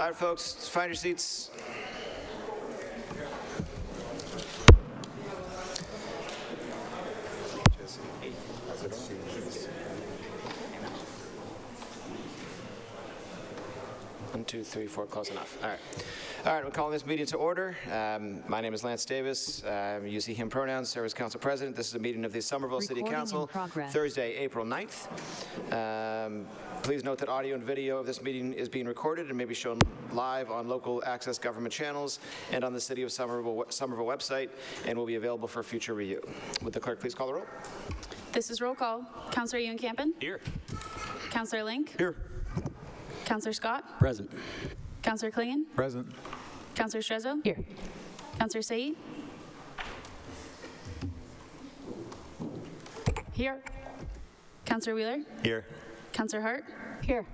All right, folks, find your seats. One, two, three, four, close enough. All right. All right, we're calling this meeting to order. My name is Lance Davis. Use he, him pronouns, serve as council president. This is a meeting of the Somerville City Council, Thursday, April 9th. Please note that audio and video of this meeting is being recorded and may be shown live on local access government channels and on the City of Somerville website and will be available for future review. Would the clerk please call the roll? This is roll call. Councillor Ewan Campen? Here. Councillor Link? Here. Councillor Scott? Present. Councillor Klingon? Present. Councillor Strezzo? Here. Councillor Said? Here. Councillor Wheeler? Here. Councillor Hart? Here.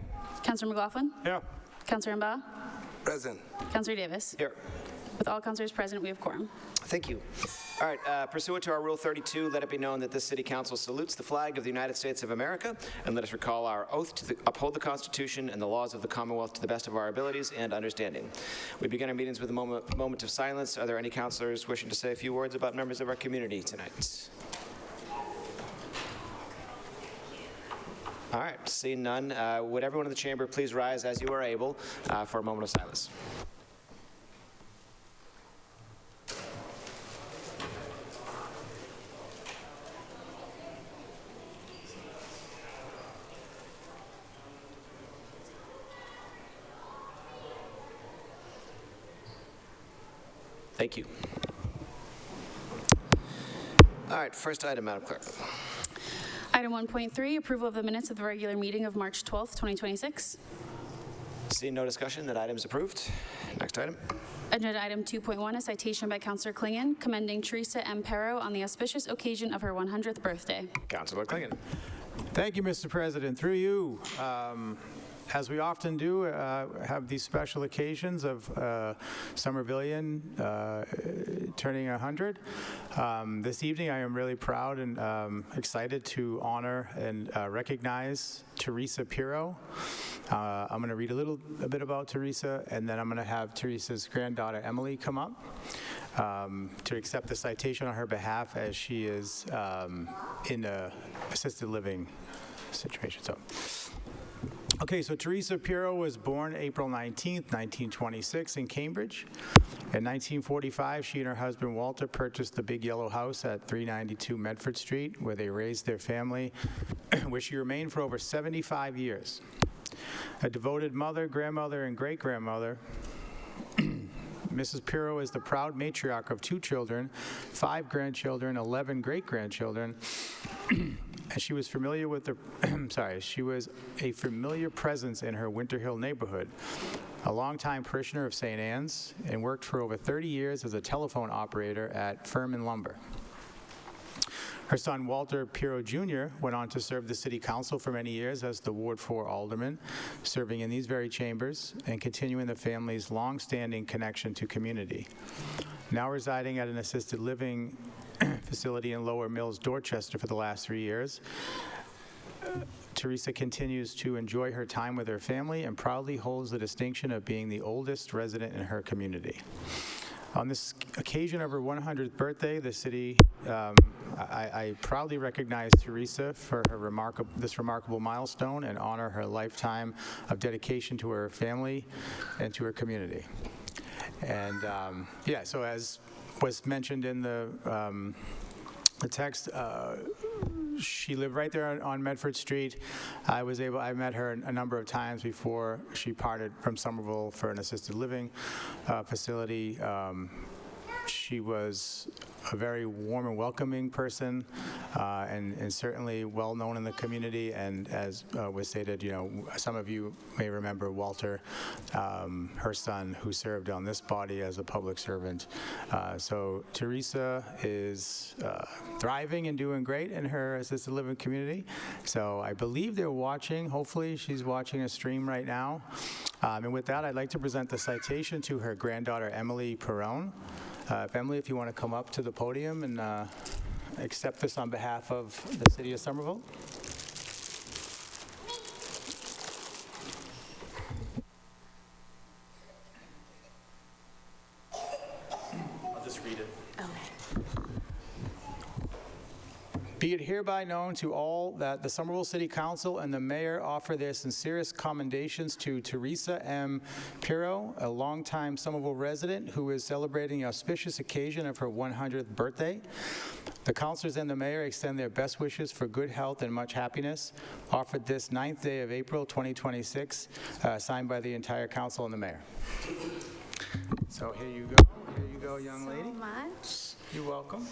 Councillor McLaughlin? Yeah. Councillor Mba? Present. Councillor Davis? Here. With all councillors present, we have quorum. Thank you. All right, pursuant to our Rule 32, let it be known that this City Council salutes the flag of the United States of America, and let us recall our oath to uphold the Constitution and the laws of the Commonwealth to the best of our abilities and understanding. We begin our meetings with a moment of silence. Are there any councillors wishing to say a few words about members of our community tonight? All right, seeing none, would everyone in the chamber please rise as you are able for a moment of silence? Thank you. All right, first item, Madam Clerk. Item 1.3, approval of the minutes of the regular meeting of March 12th, 2026. Seeing no discussion, that item is approved. Next item. Agenda item 2.1, a citation by Councillor Klingon commending Teresa M. Perro on the auspicious occasion of her 100th birthday. Councillor Klingon. Thank you, Mr. President. Through you, as we often do, have these special occasions of Somervillian turning 100. This evening, I am really proud and excited to honor and recognize Teresa Perro. I'm going to read a bit about Teresa, and then I'm going to have Teresa's granddaughter, Emily, come up to accept the citation on her behalf as she is in a assisted living situation. Okay, so Teresa Perro was born April 19th, 1926 in Cambridge. In 1945, she and her husband Walter purchased the big yellow house at 392 Medford Street, where they raised their family, where she remained for over 75 years. A devoted mother, grandmother, and great-grandmother, Mrs. Perro is the proud matriarch of 2 children, 5 grandchildren, 11 great-grandchildren, and she was familiar with she was a familiar presence in her Winter Hill neighborhood, a longtime parishioner of St. Anne's, and worked for over 30 years as a telephone operator at Furman Lumber. Her son, Walter Perro Jr., went on to serve the City Council for many years as the Ward 4 Alderman, serving in these very chambers and continuing the family's long-standing connection to community. Now residing at an assisted living facility in Lower Mills, Dorchester for the last 3 years, Teresa continues to enjoy her time with her family and proudly holds the distinction of being the oldest resident in her community. On this occasion of her 100th birthday, the city, I proudly recognize Teresa for her this remarkable milestone and honor her lifetime of dedication to her family and to her community. And so as was mentioned in the text, she lived right there on Medford Street. I met her a number of times before she parted from Somerville for an assisted living facility. She was a very warm and welcoming person, and certainly well known in the community. And as was stated, some of you may remember Walter, her son, who served on this body as a public servant. So Teresa is thriving and doing great in her assisted living community. So I believe they're watching. Hopefully she's watching a stream right now. And with that, I'd like to present the citation to her granddaughter, Emily Perrone. Emily, if you want to come up to the podium and accept this on behalf of the City of Somerville. Be it hereby known to all that the Somerville City Council and the mayor offer their sincerest commendations to Teresa M. Pirro, a longtime Somerville resident who is celebrating the auspicious occasion of her 100th birthday. The councilors and the mayor extend their best wishes for good health and much happiness, offered this 9th day of April 2026, signed by the entire council and the mayor. So here you go, young lady. So much. You're welcome.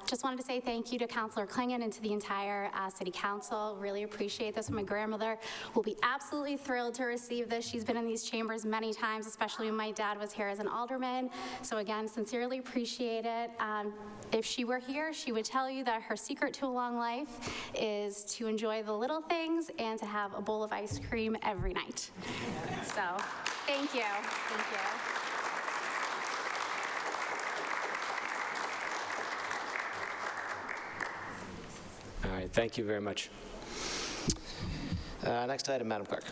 Just wanted to say thank you to Councilor Klingon and to the entire City Council. Really appreciate this. My grandmother will be absolutely thrilled to receive this. She's been in these chambers many times, especially when my dad was here as an alderman. So again, sincerely appreciate it. If she were here, she would tell you that her secret to a long life is to enjoy the little things and to have a bowl of ice cream every night. So thank you. Thank you. All right, thank you very much. Next item, Madam Clerk.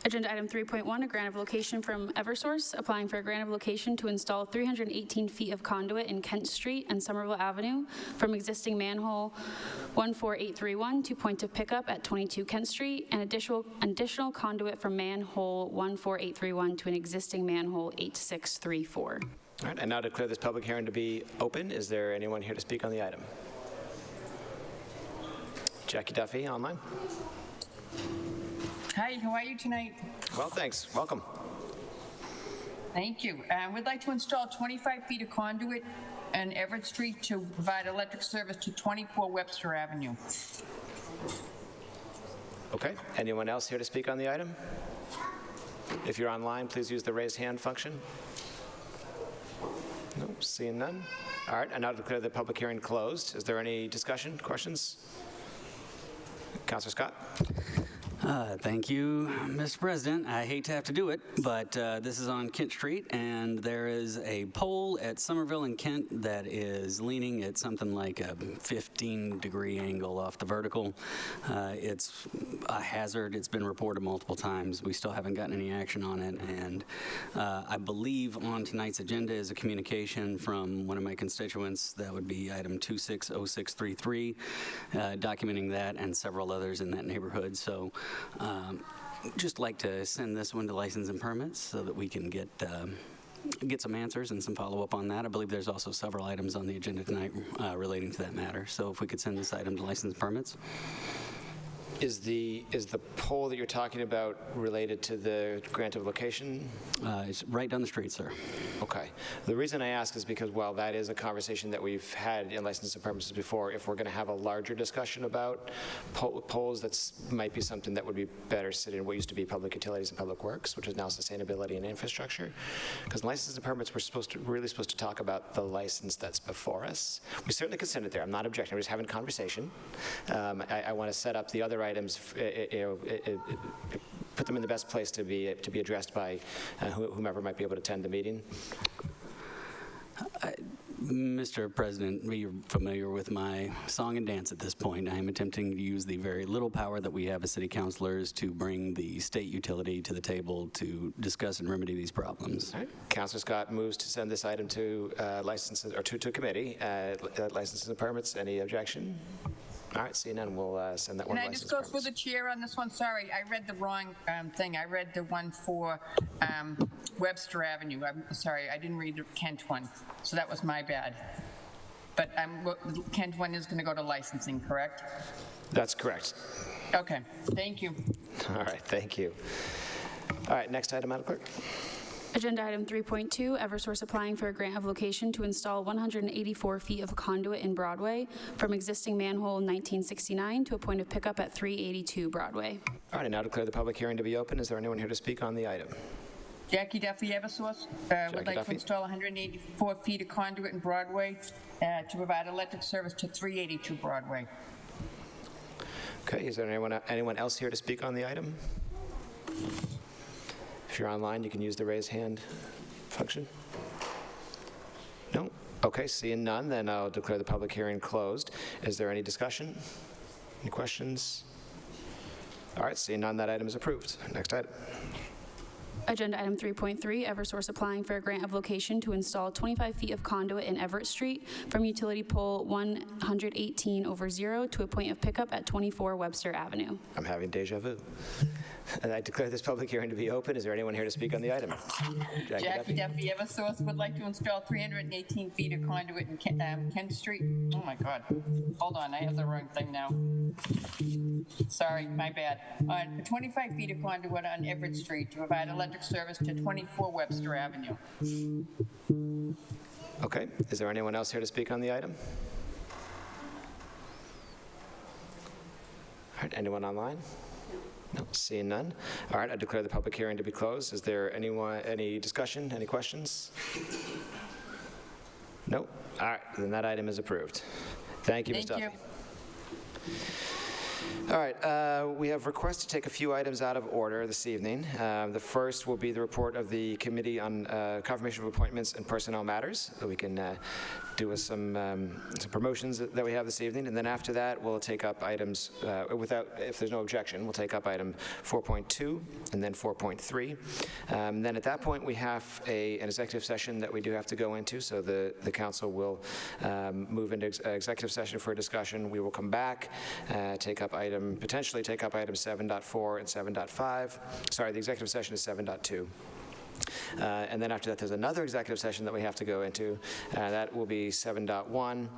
Agenda item 3.1, a grant of location from Eversource, applying for a grant of location to install 318 feet of conduit in Kent Street and Somerville Avenue from existing manhole 14831 to point of pickup at 22 Kent Street, and additional conduit from manhole 14831 to an existing manhole 8634. All right, I now declare this public hearing to be open. Is there anyone here to speak on the item? Jackie Duffy, online. Hi, how are you tonight? Well, thanks. Welcome. Thank you. We'd like to install 25 feet of conduit on Everett Street to provide electric service to 24 Webster Avenue. Okay. Anyone else here to speak on the item? If you're online, please use the raise hand function. Nope, seeing none. All right, I now declare the public hearing closed. Is there any discussion, questions? Councilor Scott? Thank you, Mr. President. I hate to have to do it, but this is on Kent Street, and there is a pole at Somerville and Kent that is leaning at something like a 15-degree angle off the vertical. It's a hazard. It's been reported multiple times. We still haven't gotten any action on it, and I believe on tonight's agenda is a communication from one of my constituents. That would be item 260633, documenting that and several others in that neighborhood. So just like to send this one to license and permits so that we can get some answers and some follow-up on that. I believe there's also several items on the agenda tonight relating to that matter. So if we could send this item to license and permits. Is the poll that you're talking about related to the grant of location? It's right down the street, sir. Okay. The reason I ask is because, well, that is a conversation that we've had in licenses and permits before. If we're going to have a larger discussion about polls, that might be something that would be better sitting in what used to be public utilities and public works, which is now sustainability and infrastructure. Because licenses and permits, we're really supposed to talk about the license that's before us. We certainly could send it there. I'm not objecting. We're just having a conversation. I want to set up the other items, put them in the best place to be addressed by whomever might be able to attend the meeting. Mr. President, you're familiar with my song and dance at this point. I am attempting to use the very little power that we have as city councilors to bring the state utility to the table to discuss and remedy these problems. All right. Councilor Scott moves to send this item to licenses, or to committee, licenses and permits. Any objection? All right, seeing none, we'll send that one. Can I just go through the chair on this one? Sorry, I read the wrong thing. I read the one for Webster Avenue. I'm sorry, I didn't read the Kent one, so that was my bad. But Kent one is going to go to licensing, correct? That's correct. Okay, thank you. All right, thank you. All right, next item, Madam Clerk. Agenda item 3.2, Eversource applying for a grant of location to install 184 feet of conduit in Broadway from existing manhole 1969 to a point of pickup at 382 Broadway. All right, I now declare the public hearing to be open. Is there anyone here to speak on the item? Jackie Duffy, Eversource. Would like to install 184 feet of conduit in Broadway to provide electric service to 382 Broadway. Okay, is there anyone else here to speak on the item? If you're online, you can use the raise hand function. No? Okay, seeing none, then I'll declare the public hearing closed. Is there any discussion? Any questions? All right, seeing none, that item is approved. Next item. Agenda item 3.3, Eversource applying for a grant of location to install 25 feet of conduit in Everett Street from utility pole 118/0 to a point of pickup at 24 Webster Avenue. I'm having deja vu. And I declare this public hearing to be open. Is there anyone here to speak on the item? Jackie Duffy, Eversource would like to install 318 feet of conduit in Kent Street. Oh my God. Hold on, I have the wrong thing now. Sorry, my bad. 25 feet of conduit on Everett Street to provide electric service to 24 Webster Avenue. Okay. Is there anyone else here to speak on the item? All right. Anyone online? No, seeing none. All right, I declare the public hearing to be closed. Is there any discussion, any questions? No? All right, then that item is approved. Thank you, Ms. Duffy. Thank you. All right, we have requests to take a few items out of order this evening. The first will be the report of the Committee on Confirmation of Appointments and Personnel Matters. So we can do with some promotions that we have this evening. And then after that, we'll take up items, if there's no objection, we'll take up item 4.2 and then 4.3. Then at that point, we have an executive session that we do have to go into. So the council will move into executive session for a discussion. We will come back, potentially take up items 7.4 and 7.5. Sorry, the executive session is 7.2. And then after that, there's another executive session that we have to go into. That will be 7.1.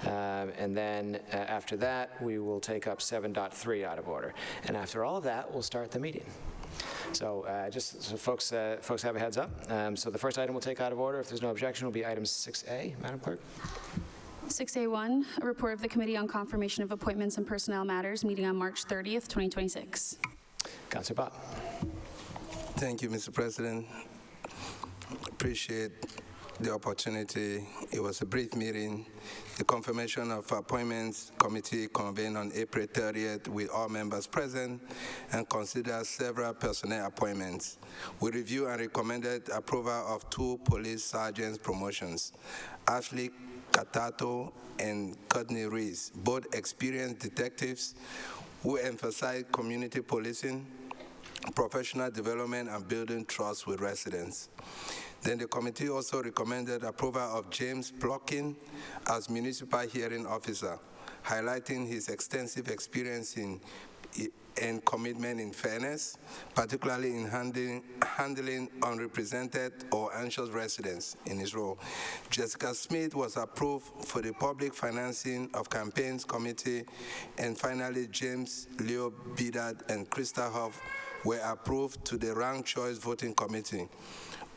And then after that, we will take up 7.3 out of order. And after all of that, we'll start the meeting. So just so folks have a heads up. So the first item we'll take out of order, if there's no objection, will be item 6A. Madam Clerk. 6A1, a report of the Committee on Confirmation of Appointments and Personnel Matters meeting on March 30th, 2026. Councilor Bott. Thank you, Mr. President. Appreciate the opportunity. It was a brief meeting. The confirmation of appointments committee convened on April 30th with all members present and considered several personnel appointments. We reviewed and recommended approval of 2 police sergeants promotions, Ashley Katato and Courtney Reese, both experienced detectives who emphasize community policing, professional development, and building trust with residents. Then the committee also recommended approval of James Plotkin as municipal hearing officer, highlighting his extensive experience and commitment in fairness, particularly in handling unrepresented or anxious residents in his role. Jessica Smith was approved for the Public Financing of Campaigns Committee, and finally James Leo Bedard and Krista Hoff were approved to the Ranked Choice Voting Committee.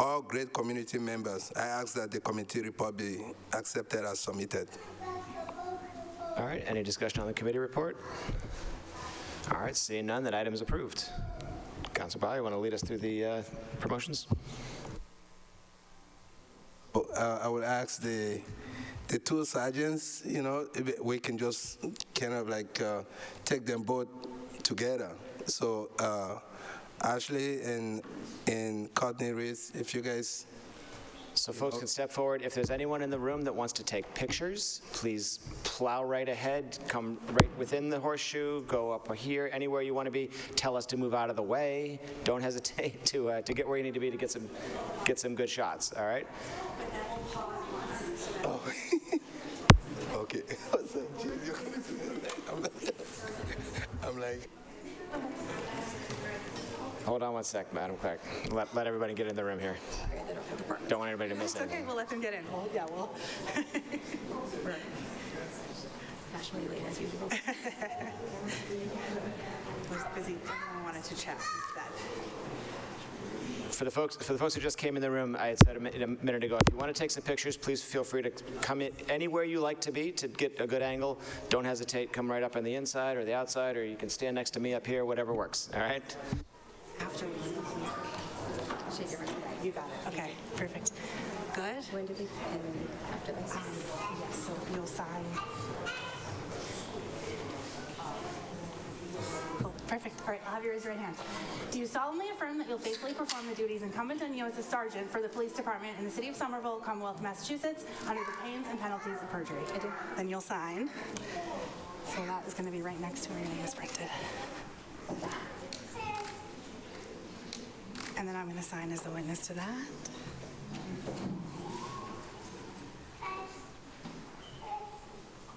All great community members, I ask that the committee report be accepted as submitted. All right, any discussion on the committee report? All right, seeing none, that item is approved. Councilor Ball, you want to lead us through the promotions? I would ask the 2 sergeants, we can just kind of like take them both together. So Ashley and Courtney Reese, if you guys... So folks can step forward. If there's anyone in the room that wants to take pictures, please plow right ahead, come right within the horseshoe, go up here, anywhere you want to be. Tell us to move out of the way. Don't hesitate to get where you need to be to get some good shots, all right? Oh. Okay. I'm like... Hold on one sec, Madam Clerk. Let everybody get in the room here. Don't want anybody to miss anything. Okay, we'll let them get in. We're nationally late as usual. I was busy. I wanted to chat instead. For the folks who just came in the room, I had said a minute ago, if you want to take some pictures, please feel free to come in anywhere you like to be to get a good angle. Don't hesitate. Come right up on the inside or the outside, or you can stand next to me up here, whatever works. All right? Afterwards. You got it. Okay, perfect. Good. When do we, after this? Yes, so you'll sign. Cool, perfect. All right, I'll have you raise your right hand. Do you solemnly affirm that you'll faithfully perform the duties incumbent on you as a sergeant for the police department in the city of Somerville, Commonwealth of Massachusetts, under the pains and penalties of perjury? I do. Then you'll sign. So that is going to be right next to where your name is printed. And then I'm going to sign as the witness to that.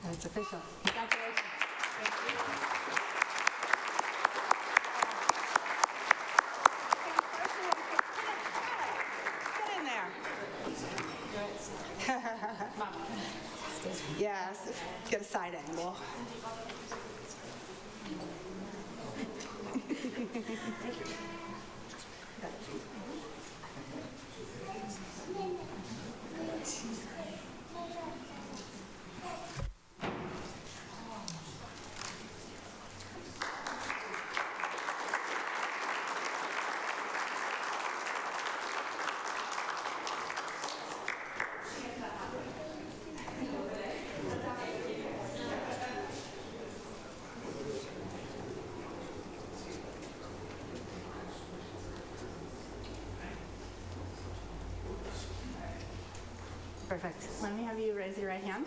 And it's official. Congratulations. Get in there. Yes, get a side angle. Perfect. Let me have you raise your right hand.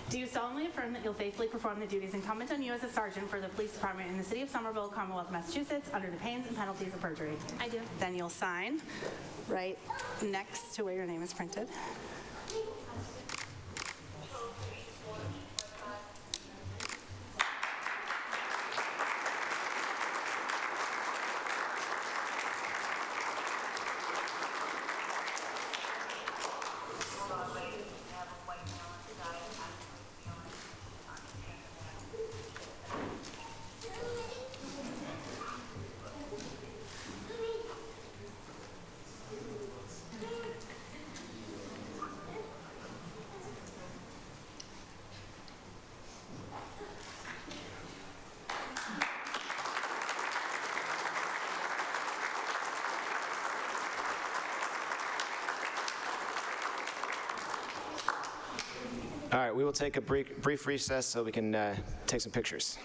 Do you solemnly affirm that you'll faithfully perform the duties incumbent on you as a sergeant for the police department in the city of Somerville, Commonwealth of Massachusetts, under the pains and penalties of perjury? I do. Then you'll sign right next to where your name is printed. All right, we will take a brief recess so we can take some pictures.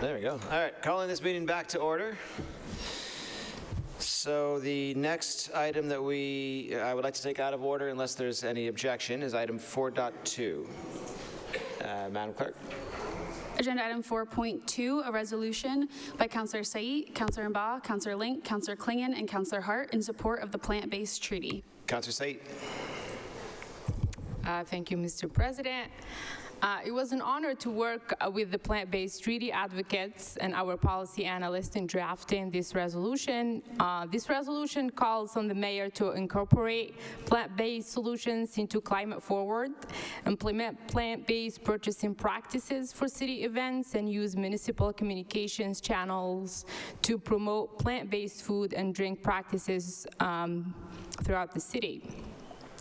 There we go. All right, calling this meeting back to order. So the next item that I would like to take out of order, unless there's any objection, is item 4.2. Madam Clerk. Agenda item 4.2, a resolution by Councillor Said, Councillor Mba, Councillor Link, Councillor Klingon, and Councillor Hart in support of the plant-based treaty. Councillor Said. Thank you, Mr. President. It was an honor to work with the plant-based treaty advocates and our policy analysts in drafting this resolution. This resolution calls on the mayor to incorporate plant-based solutions into Climate Forward, implement plant-based purchasing practices for city events, and use municipal communications channels to promote plant-based food and drink practices throughout the city.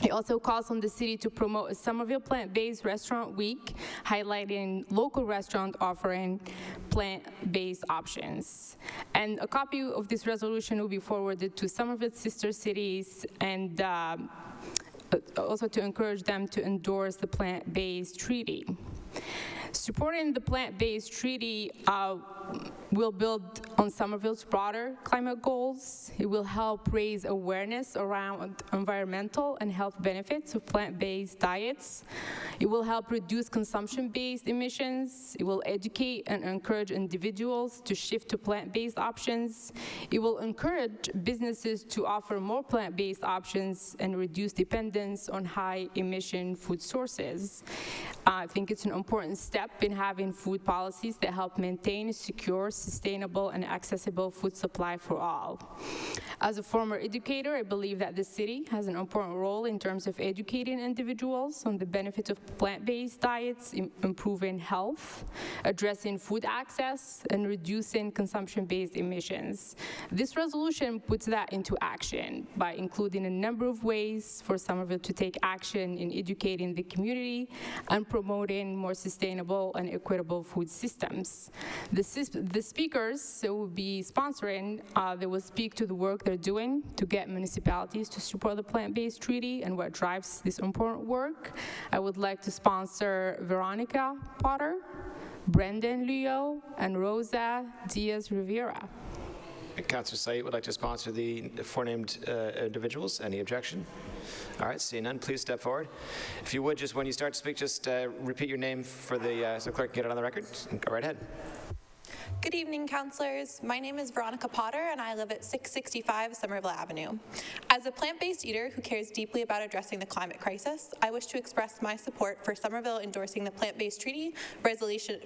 It also calls on the city to promote a Somerville Plant-Based Restaurant Week, highlighting local restaurants offering plant-based options. And a copy of this resolution will be forwarded to Somerville's sister cities and also to encourage them to endorse the plant-based treaty. Supporting the plant-based treaty will build on Somerville's broader climate goals. It will help raise awareness around environmental and health benefits of plant-based diets. It will help reduce consumption-based emissions. It will educate and encourage individuals to shift to plant-based options. It will encourage businesses to offer more plant-based options and reduce dependence on high-emission food sources. I think it's an important step in having food policies that help maintain a secure, sustainable, and accessible food supply for all. As a former educator, I believe that the city has an important role in terms of educating individuals on the benefits of plant-based diets, improving health, addressing food access, and reducing consumption-based emissions. This resolution puts that into action by including a number of ways for Somerville to take action in educating the community and promoting more sustainable and equitable food systems. The speakers who will be sponsoring, they will speak to the work they're doing to get municipalities to support the plant-based treaty and what drives this important work. I would like to sponsor Veronica Potter, Brendan Leo, and Rosa Diaz-Rivera. Councillor Said would like to sponsor the forenamed individuals. Any objection? All right, seeing none, please step forward. If you would, just when you start to speak, just repeat your name for the so the clerk can get it on the record. Go right ahead. Good evening, councillors. My name is Veronica Potter, and I live at 665 Somerville Avenue. As a plant-based eater who cares deeply about addressing the climate crisis, I wish to express my support for Somerville endorsing the plant-based treaty, Resolution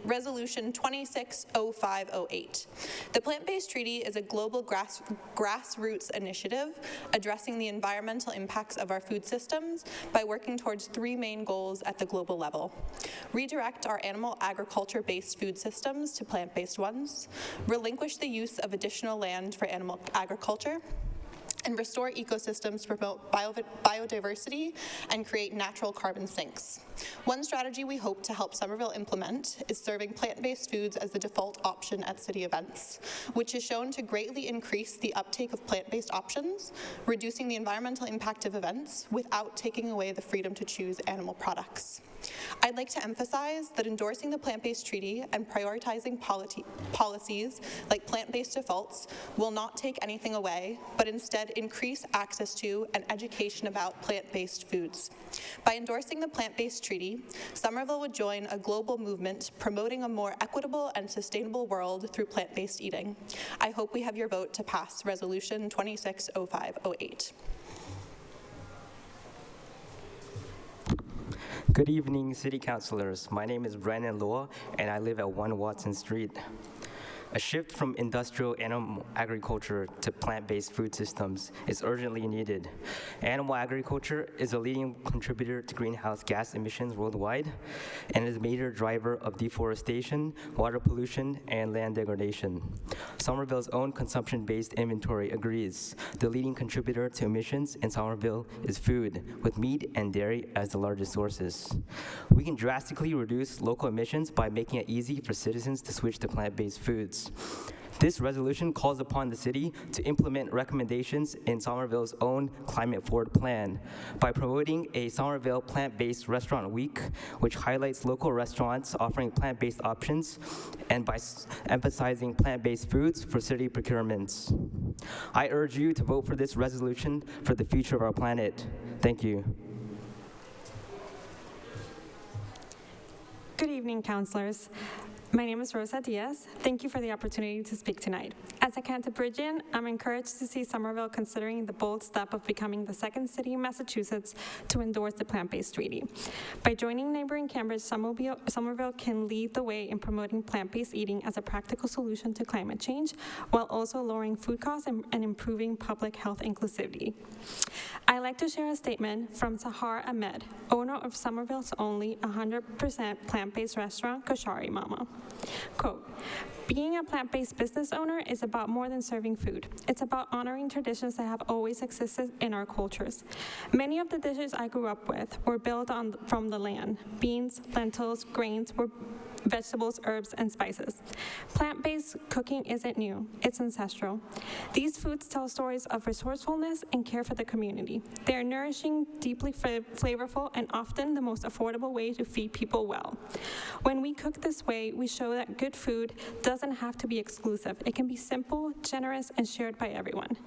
260508. The plant-based treaty is a global grassroots initiative addressing the environmental impacts of our food systems by working towards three main goals at the global level: redirect our animal agriculture-based food systems to plant-based ones, relinquish the use of additional land for animal agriculture, and restore ecosystems to promote biodiversity and create natural carbon sinks. One strategy we hope to help Somerville implement is serving plant-based foods as the default option at city events, which is shown to greatly increase the uptake of plant-based options, reducing the environmental impact of events without taking away the freedom to choose animal products. I'd like to emphasize that endorsing the plant-based treaty and prioritizing policies like plant-based defaults will not take anything away, but instead increase access to and education about plant-based foods. By endorsing the plant-based treaty, Somerville would join a global movement promoting a more equitable and sustainable world through plant-based eating. I hope we have your vote to pass Resolution 260508. Good evening, City Councilors. My name is Brandon Law, and I live at 1 Watson Street. A shift from industrial animal agriculture to plant-based food systems is urgently needed. Animal agriculture is a leading contributor to greenhouse gas emissions worldwide and is a major driver of deforestation, water pollution, and land degradation. Somerville's own consumption-based inventory agrees. The leading contributor to emissions in Somerville is food, with meat and dairy as the largest sources. We can drastically reduce local emissions by making it easy for citizens to switch to plant-based foods. This resolution calls upon the city to implement recommendations in Somerville's own Climate Forward plan by promoting a Somerville Plant-Based Restaurant Week, which highlights local restaurants offering plant-based options, and by emphasizing plant-based foods for city procurements. I urge you to vote for this resolution for the future of our planet. Thank you. Good evening, councilors. My name is Rosa Diaz. Thank you for the opportunity to speak tonight. As a Cantabrigian, I'm encouraged to see Somerville considering the bold step of becoming the second city in Massachusetts to endorse the plant-based treaty. By joining neighboring Cambridge, Somerville can lead the way in promoting plant-based eating as a practical solution to climate change, while also lowering food costs and improving public health inclusivity. I'd like to share a statement from Sahar Ahmed, owner of Somerville's only 100% plant-based restaurant, Kashari Mama. Quote, "Being a plant-based business owner is about more than serving food. It's about honoring traditions that have always existed in our cultures. Many of the dishes I grew up with were built from the land. Beans, lentils, grains, vegetables, herbs, and spices. Plant-based cooking isn't new, it's ancestral. These foods tell stories of resourcefulness and care for the community. They are nourishing, deeply flavorful, and often the most affordable way to feed people well. When we cook this way, we show that good food doesn't have to be exclusive. It can be simple, generous, and shared by everyone."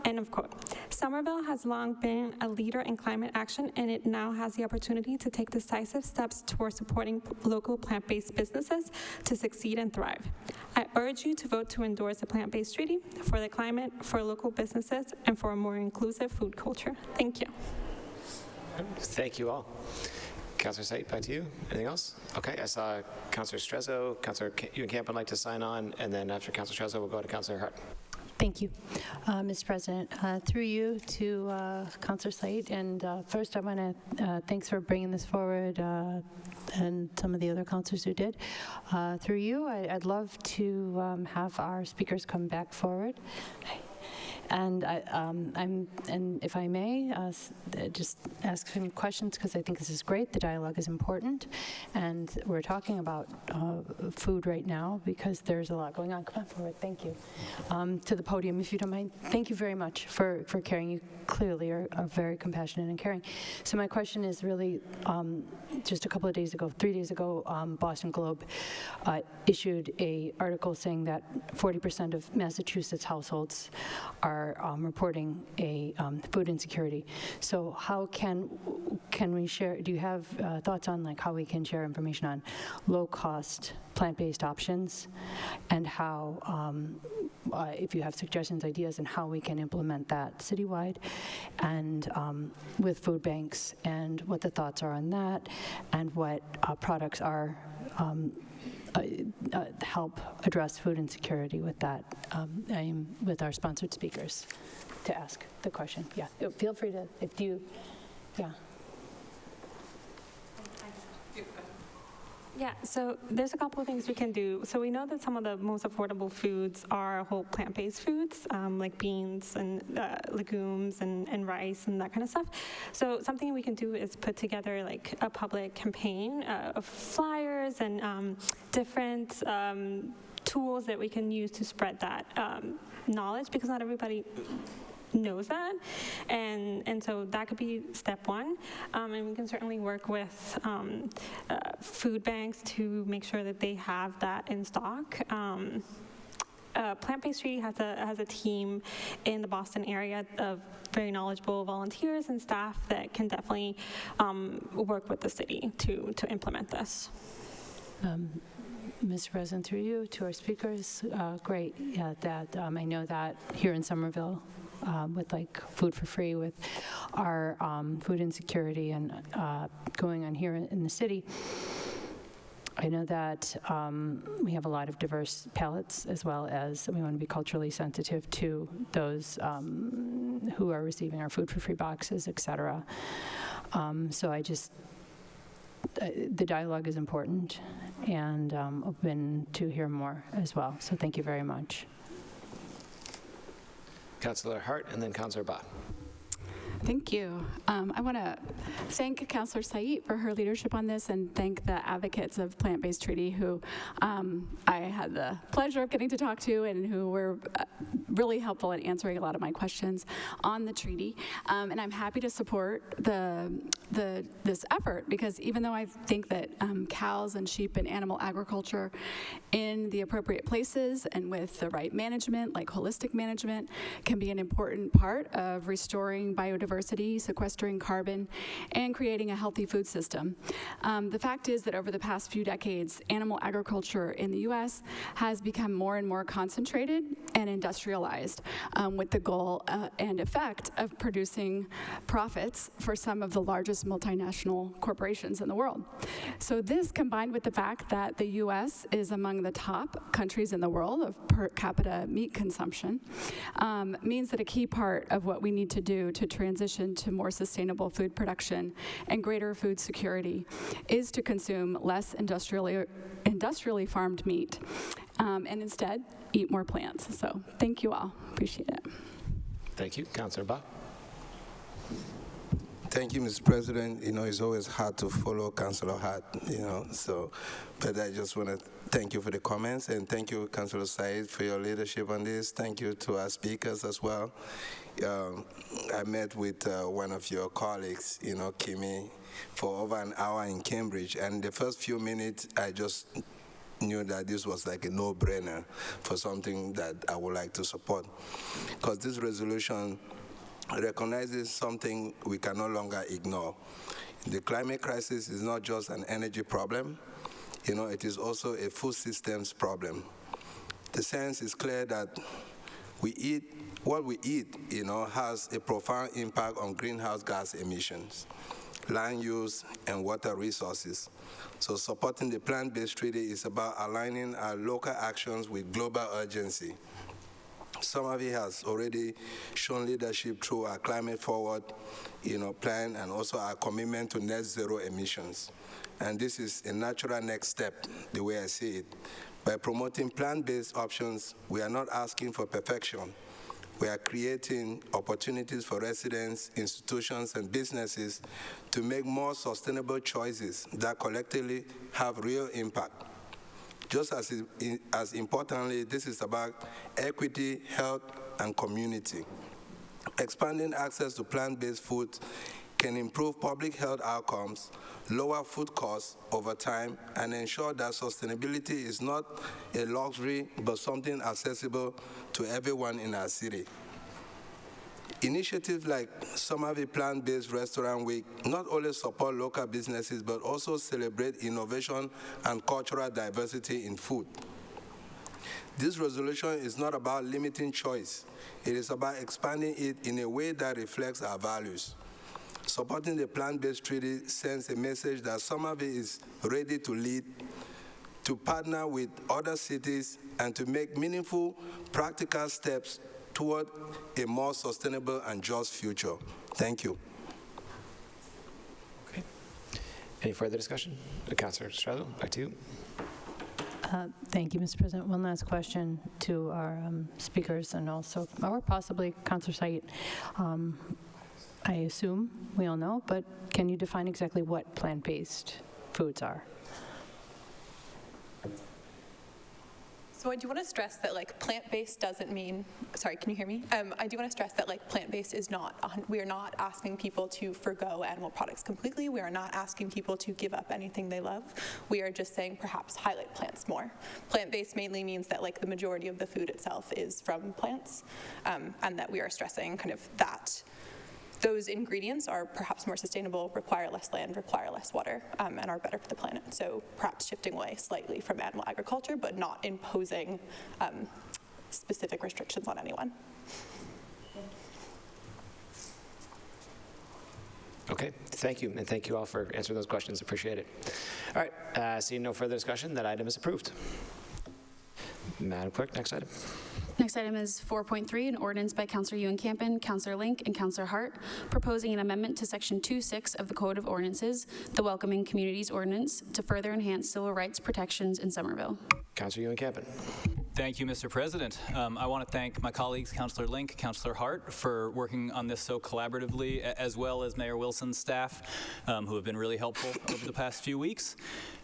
End of quote. Somerville has long been a leader in climate action, and it now has the opportunity to take decisive steps towards supporting local plant-based businesses to succeed and thrive. I urge you to vote to endorse the plant-based treaty for the climate, for local businesses, and for a more inclusive food culture. Thank you. Thank you all. Councillor Saitt, back to you. Anything else? Okay, I saw Councillor Strezzo, Councillor Camp would like to sign on, and then after Councillor Strezzo, we'll go to Councillor Hart. Thank you, Mr. President. Through you to Councillor Saitt, and first I want to thanks for bringing this forward and some of the other councillors who did. Through you, I'd love to have our speakers come back forward. And and if I may, just ask some questions, because I think this is great. The dialogue is important, and we're talking about food right now because there's a lot going on. Come on forward, thank you. To the podium, if you don't mind. Thank you very much for caring. You clearly are very compassionate and caring. So my question is really, just a couple of days ago, 3 days ago, Boston Globe issued an article saying that 40% of Massachusetts households are reporting a food insecurity. So how can we share, do you have thoughts on like how we can share information on low-cost plant-based options, and how, if you have suggestions, ideas, and how we can implement that citywide, and with food banks, and what the thoughts are on that, and what products are help address food insecurity with that. I'm with our sponsored speakers to ask the question. Yeah, feel free to, if you, yeah. Yeah, so there's a couple of things we can do. So we know that some of the most affordable foods are whole plant-based foods, like beans and legumes and rice and that kind of stuff. So something we can do is put together like a public campaign of flyers and different tools that we can use to spread that knowledge, because not everybody knows that, and so that could be step one, and we can certainly work with food banks to make sure that they have that in stock. Plant-Based Treaty has a team in the Boston area of very knowledgeable volunteers and staff that can definitely work with the city to implement this. Mr. President, through you to our speakers, great. Yeah, that I know that here in Somerville, with like food for free, with our food insecurity and going on here in the city, I know that we have a lot of diverse palates, as well as we want to be culturally sensitive to those who are receiving our food for free boxes, et cetera. So I just, the dialogue is important, and open to hear more as well. So thank you very much. Councillor Hart, and then Councillor Ba. Thank you. I want to thank Councillor Said for her leadership on this and thank the advocates of Plant-Based Treaty who I had the pleasure of getting to talk to and who were really helpful in answering a lot of my questions on the treaty. And I'm happy to support this effort because even though I think that cows and sheep and animal agriculture in the appropriate places and with the right management, like holistic management, can be an important part of restoring biodiversity, sequestering carbon, and creating a healthy food system. The fact is that over the past few decades, animal agriculture in the U.S. has become more and more concentrated and industrialized with the goal and effect of producing profits for some of the largest multinational corporations in the world. So this, combined with the fact that the U.S. is among the top countries in the world of per capita meat consumption, means that a key part of what we need to do to transition to more sustainable food production and greater food security is to consume less industrially farmed meat and instead eat more plants. So thank you all. Appreciate it. Thank you. Councillor Ba. Thank you, Mr. President. It's always hard to follow Councillor Hart, but I just want to thank you for the comments, and thank you, Councillor Said, for your leadership on this. Thank you to our speakers as well. I met with one of your colleagues, Kimi, for over an hour in Cambridge, and the first few minutes, I just knew that this was like a no-brainer for something that I would like to support, because this resolution recognizes something we can no longer ignore. The climate crisis is not just an energy problem, it is also a food systems problem. The sense is clear that what we eat, has a profound impact on greenhouse gas emissions, land use, and water resources. So supporting the plant-based treaty is about aligning our local actions with global urgency. Somerville has already shown leadership through our climate forward, plan, and also our commitment to net zero emissions. And this is a natural next step, the way I see it. By promoting plant-based options, we are not asking for perfection. We are creating opportunities for residents, institutions, and businesses to make more sustainable choices that collectively have real impact. Just as importantly, this is about equity, health, and community. Expanding access to plant-based foods can improve public health outcomes, lower food costs over time, and ensure that sustainability is not a luxury, but something accessible to everyone in our city. Initiatives like Somerville Plant-Based Restaurant Week not only support local businesses, but also celebrate innovation and cultural diversity in food. This resolution is not about limiting choice. It is about expanding it in a way that reflects our values. Supporting the plant-based treaty sends a message that Somerville is ready to lead, to partner with other cities, and to make meaningful, practical steps toward a more sustainable and just future. Thank you. Okay. Any further discussion? Councillor Estrada, back to you. Thank you, Mr. President. One last question to our speakers and also, or possibly Councillor Said. I assume we all know, but can you define exactly what plant-based foods are? So I do want to stress that plant-based doesn't mean, sorry, can you hear me? I do want to stress that plant-based is not, we are not asking people to forgo animal products completely. We are not asking people to give up anything they love. We are just saying perhaps highlight plants more. Plant-based mainly means that the majority of the food itself is from plants, and that we are stressing kind of that those ingredients are perhaps more sustainable, require less land, require less water, and are better for the planet. So perhaps shifting away slightly from animal agriculture, but not imposing specific restrictions on anyone. Okay, thank you, and thank you all for answering those questions. Appreciate it. All right, seeing no further discussion, that item is approved. Madam Clerk, next item. Next item is 4.3, an ordinance by Councillor Ewan-Campen, Councillor Link, and Councillor Hart, proposing an amendment to Section 2.6 of the Code of Ordinances, the Welcoming Communities Ordinance, to further enhance civil rights protections in Somerville. Councillor Ewan-Campen. Thank you, Mr. President. I want to thank my colleagues, Councillor Link, Councillor Hart, for working on this so collaboratively, as well as Mayor Wilson's staff, who have been really helpful over the past few weeks,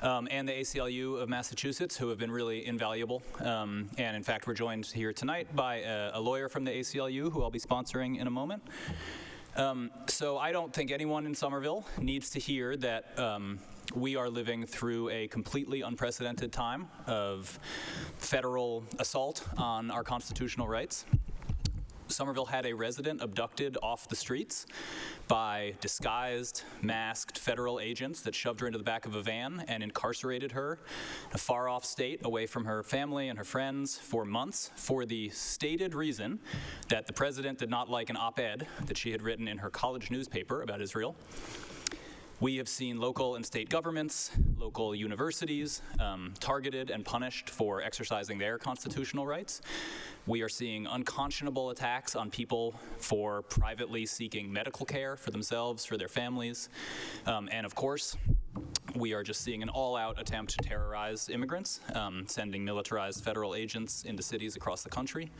and the ACLU of Massachusetts, who have been really invaluable. And in fact, we're joined here tonight by a lawyer from the ACLU, who I'll be sponsoring in a moment. So I don't think anyone in Somerville needs to hear that we are living through a completely unprecedented time of federal assault on our constitutional rights. Somerville had a resident abducted off the streets by disguised, masked federal agents that shoved her into the back of a van and incarcerated her in a far-off state away from her family and her friends for months for the stated reason that the president did not like an op-ed that she had written in her college newspaper about Israel. We have seen local and state governments, local universities targeted and punished for exercising their constitutional rights. We are seeing unconscionable attacks on people for privately seeking medical care for themselves, for their families. And of course, we are just seeing an all-out attempt to terrorize immigrants, sending militarized federal agents into cities across the country.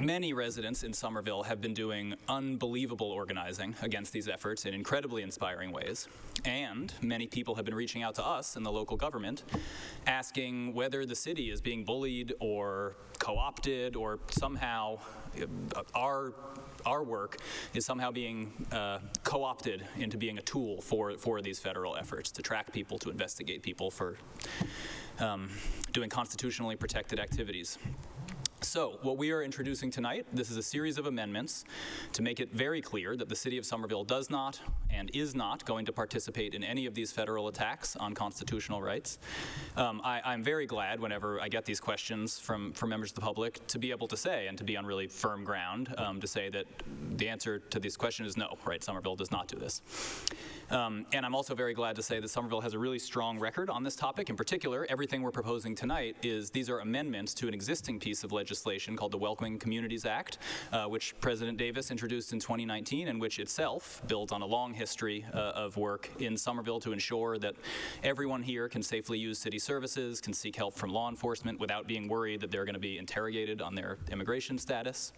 Many residents in Somerville have been doing unbelievable organizing against these efforts in incredibly inspiring ways. And many people have been reaching out to us in the local government asking whether the city is being bullied or co-opted or somehow our work is somehow being co-opted into being a tool for these federal efforts to track people, to investigate people for doing constitutionally protected activities. So what we are introducing tonight, this is a series of amendments to make it very clear that the City of Somerville does not and is not going to participate in any of these federal attacks on constitutional rights. I'm very glad whenever I get these questions from members of the public to be able to say, and to be on really firm ground, to say that the answer to this question is no, right? Somerville does not do this. And I'm also very glad to say that Somerville has a really strong record on this topic. In particular, everything we're proposing tonight these are amendments to an existing piece of legislation called the Welcoming Communities Act, which President Davis introduced in 2019, and which itself builds on a long history of work in Somerville to ensure that everyone here can safely use city services, can seek help from law enforcement without being worried that they're going to be interrogated on their immigration status.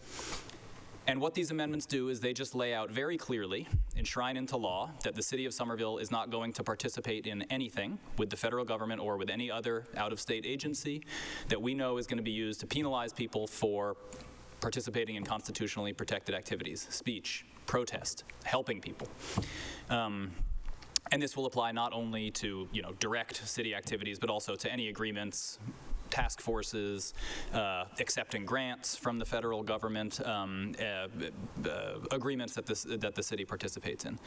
And what these amendments do is they just lay out very clearly, enshrine into law, that the City of Somerville is not going to participate in anything with the federal government or with any other out-of-state agency that we know is going to be used to penalize people for participating in constitutionally protected activities, speech, protest, helping people. And this will apply not only to, direct city activities, but also to any agreements, task forces, accepting grants from the federal government, agreements that the city participates in.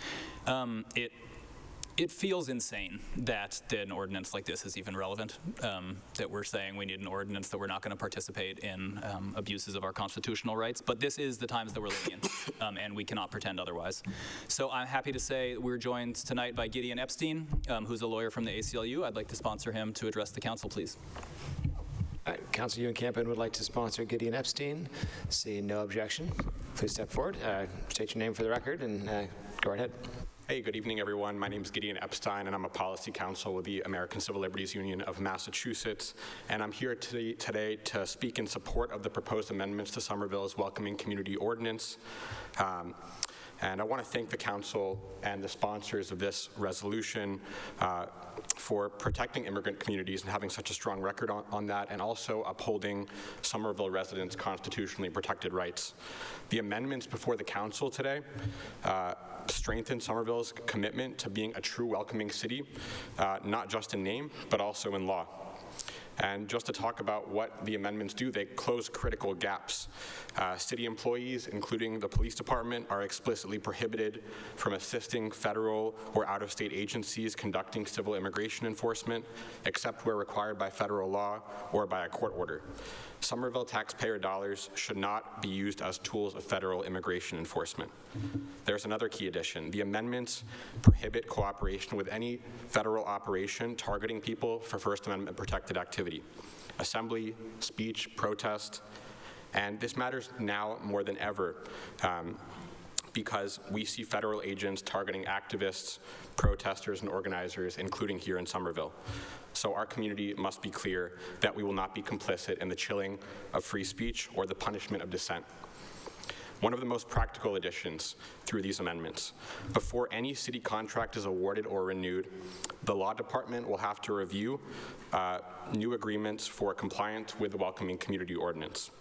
It feels insane that an ordinance like this is even relevant, that we're saying we need an ordinance that we're not going to participate in abuses of our constitutional rights, but this is the times that we're living in, and we cannot pretend otherwise. So I'm happy to say we're joined tonight by Gideon Epstein, who's a lawyer from the ACLU. I'd like to sponsor him to address the council, please. Councilor Ewan Campen would like to sponsor Gideon Epstein. Seeing no objection, please step forward, state your name for the record, and go right ahead. Hey, good evening, everyone. My name is Gideon Epstein, and I'm a policy counsel with the American Civil Liberties Union of Massachusetts. And I'm here today to speak in support of the proposed amendments to Somerville's Welcoming Community Ordinance. And I want to thank the council and the sponsors of this resolution for protecting immigrant communities and having such a strong record on that, and also upholding Somerville residents' constitutionally protected rights. The amendments before the council today strengthen Somerville's commitment to being a true welcoming city, not just in name, but also in law. And just to talk about what the amendments do, they close critical gaps. City employees, including the police department, are explicitly prohibited from assisting federal or out-of-state agencies conducting civil immigration enforcement, except where required by federal law or by a court order. Somerville taxpayer dollars should not be used as tools of federal immigration enforcement. There's another key addition. The amendments prohibit cooperation with any federal operation targeting people for First Amendment protected activity, assembly, speech, protest, and this matters now more than ever. because we see federal agents targeting activists, protesters, and organizers, including here in Somerville. So our community must be clear that we will not be complicit in the chilling of free speech or the punishment of dissent. One of the most practical additions through these amendments, before any city contract is awarded or renewed, the law department will have to review new agreements for compliance with the Welcoming Community Ordinance.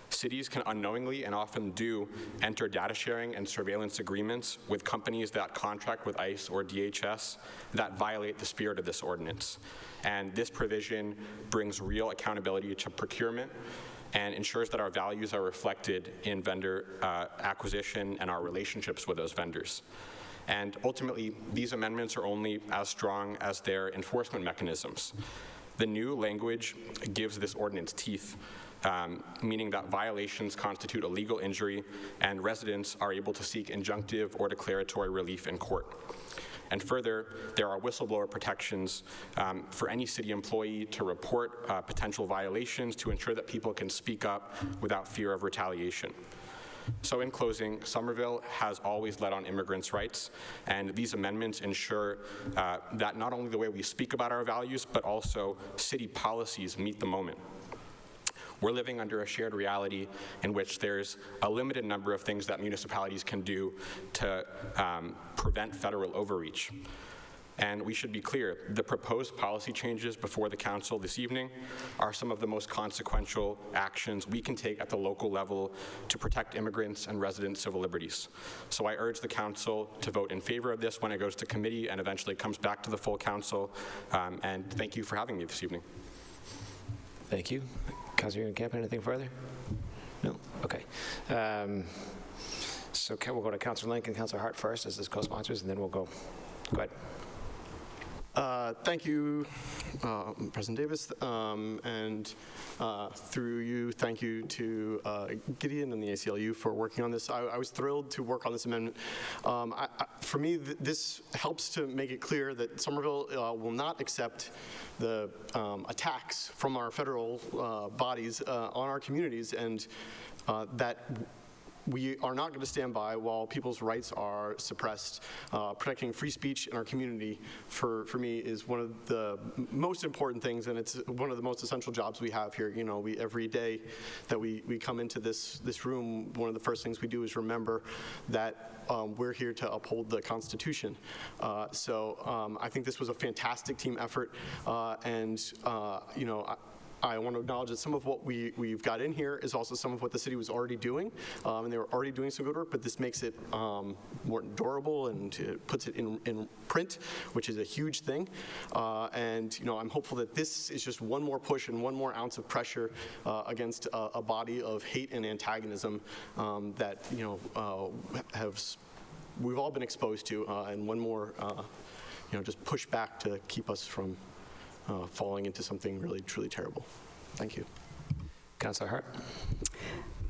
Cities can unknowingly, and often do, enter data sharing and surveillance agreements with companies that contract with ICE or DHS that violate the spirit of this ordinance. And this provision brings real accountability to procurement and ensures that our values are reflected in vendor acquisition and our relationships with those vendors. And ultimately, these amendments are only as strong as their enforcement mechanisms. The new language gives this ordinance teeth, meaning that violations constitute a legal injury and residents are able to seek injunctive or declaratory relief in court. And further, there are whistleblower protections for any city employee to report potential violations to ensure that people can speak up without fear of retaliation. So in closing, Somerville has always led on immigrants' rights, and these amendments ensure that not only the way we speak about our values, but also city policies meet the moment. We're living under a shared reality in which there's a limited number of things that municipalities can do to prevent federal overreach. And we should be clear, the proposed policy changes before the council this evening are some of the most consequential actions we can take at the local level to protect immigrants and resident civil liberties. So I urge the council to vote in favor of this when it goes to committee and eventually comes back to the full council. And thank you for having me this evening. Thank you. Councilor Camp, anything further? No? Okay. So we'll go to Councilor Link and Councilor Hart first as his co-sponsors, and then we'll go. Go ahead. Thank you, President Davis, and through you, thank you to Gideon and the ACLU for working on this. I was thrilled to work on this amendment. For me, this helps to make it clear that Somerville will not accept the attacks from our federal bodies on our communities, and that we are not going to stand by while people's rights are suppressed. Protecting free speech in our community, for me, is one of the most important things, and it's one of the most essential jobs we have here. You know, every day that we come into this room, one of the first things we do is remember that we're here to uphold the Constitution. So I think this was a fantastic team effort, and you know, I want to acknowledge that some of what we've got in here is also some of what the city was already doing, and they were already doing some good work, but this makes it more durable, and it puts it in print, which is a huge thing. And you know, I'm hopeful that this is just one more push and one more ounce of pressure against a body of hate and antagonism that, you know, we've all been exposed to, and one more you know, just push back to keep us from falling into something really, truly terrible. Thank you. Councilor Hart.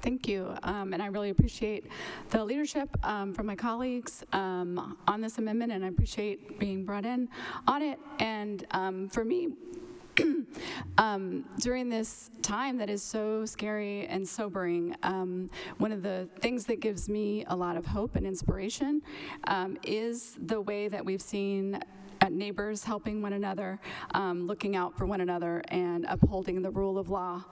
Thank you, and I really appreciate the leadership from my colleagues on this amendment, and I appreciate being brought in on it. And for me, during this time that is so scary and sobering, one of the things that gives me a lot of hope and inspiration is the way that we've seen neighbors helping one another, looking out for one another, and upholding the rule of law.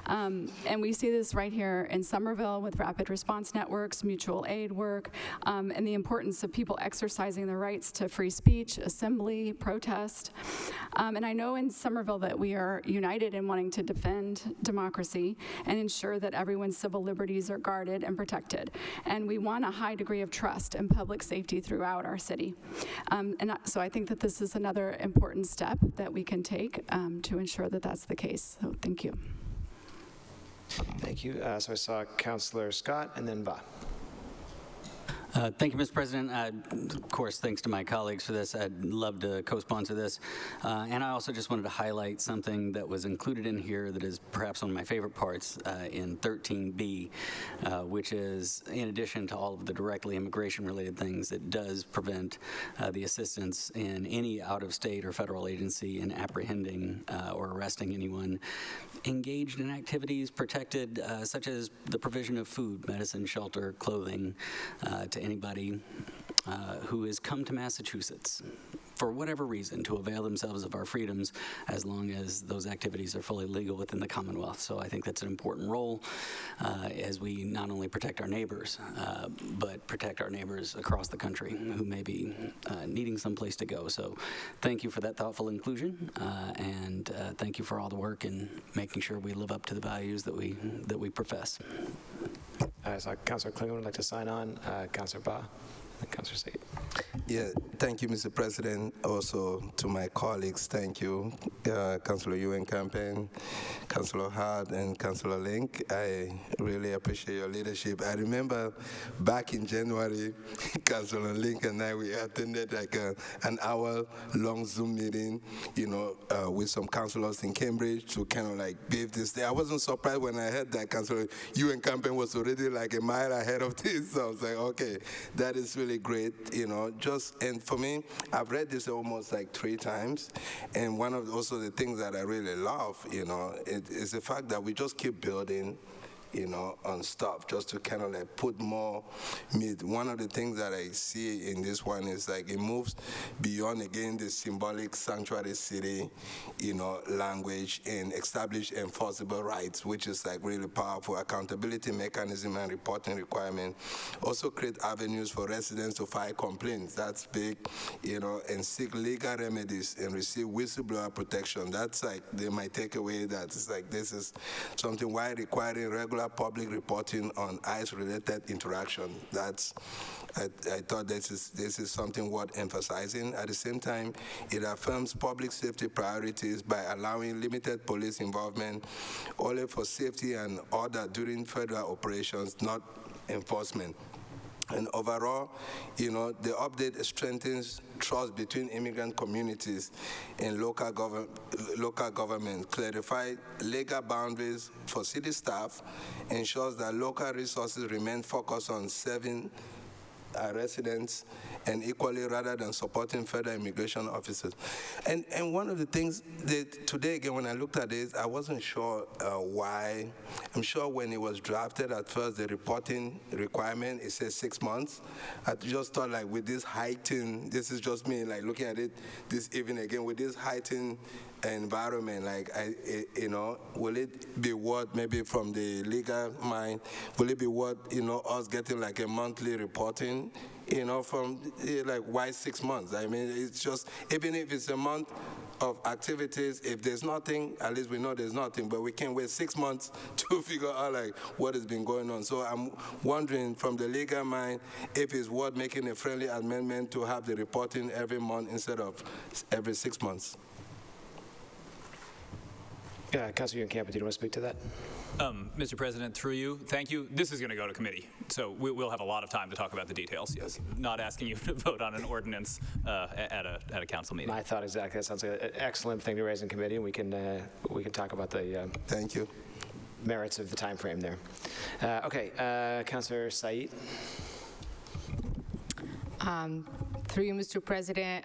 And we see this right here in Somerville with rapid response networks, mutual aid work, and the importance of people exercising their rights to free speech, assembly, protest. And I know in Somerville that we are united in wanting to defend democracy and ensure that everyone's civil liberties are guarded and protected. And we want a high degree of trust and public safety throughout our city. So I think that this is another important step that we can take to ensure that that's the case. So thank you. Thank you. So I saw Councilor Scott and then Va. Thank you, Mr. President. Of course, thanks to my colleagues for this. I'd love to co-sponsor this. And I also just wanted to highlight something that was included in here that is perhaps one of my favorite parts in 13B, which is, in addition to all of the directly immigration-related things, it does prevent the assistance in any out-of-state or federal agency in apprehending or arresting anyone engaged in activities protected, such as the provision of food, medicine, shelter, clothing, to anybody who has come to Massachusetts for whatever reason to avail themselves of our freedoms, as long as those activities are fully legal within the Commonwealth. So I think that's an important role as we not only protect our neighbors, but protect our neighbors across the country who may be needing some place to go. So thank you for that thoughtful inclusion, and thank you for all the work in making sure we live up to the values that we profess. So Councilor Klingon would like to sign on. Councilor Ba and Councilor Said. Yeah, thank you, Mr. President. Also to my colleagues, thank you, Councilor Ewan Campaign, Councilor Hart, and Councilor Link. I really appreciate your leadership. I remember back in January, Councilor Link and I, we attended like an hour-long Zoom meeting, with some councilors in Cambridge to kind of like give this day. I wasn't surprised when I heard that Councilor Ewan Campaign was already like a mile ahead of this. So I was like, okay, that is really great, and for me, I've read this almost like 3 times, and one of also the things that I really love, is the fact that we just keep building, on stuff, just to kind of like put more meat. One of the things that I see in this one is like it moves beyond, again, the symbolic sanctuary city, language, and establish enforceable rights, which is like really powerful. Accountability mechanism and reporting requirement. Also create avenues for residents to file complaints. That's big, and seek legal remedies and receive whistleblower protection. That's like my takeaway. That it's like this is something why requiring regular public reporting on ICE-related interaction. I thought this is something worth emphasizing. At the same time, it affirms public safety priorities by allowing limited police involvement only for safety and order during federal operations, not enforcement. And overall, the update strengthens trust between immigrant communities and local government, clarify legal boundaries for city staff, ensures that local resources remain focused on serving residents and equally rather than supporting federal immigration officers. And one of the things that today, again, when I looked at this, I wasn't sure why. I'm sure when it was drafted at first, the reporting requirement, it says 6 months. I just thought like with this heightened, this is just me like looking at it this evening again, with this heightened environment, like, will it be worth, maybe from the legal mind, will it be worth, us getting like a monthly reporting, from like why 6 months? I mean, it's just, even if it's a month of activities, if there's nothing, at least we know there's nothing, but we can't wait 6 months to figure out like what has been going on. So I'm wondering from the legal mind if it's worth making a friendly amendment to have the reporting every month instead of every 6 months. Councilor Ewan Campaign, do you want to speak to that? Mr. President, through you, thank you. This is going to go to committee, so we'll have a lot of time to talk about the details. Yes, not asking you to vote on an ordinance at a council meeting. I thought exactly. That sounds like an excellent thing to raise in committee, and we can talk about the thank you merits of the time frame there. Okay, Councilor Said. Through you, Mr. President,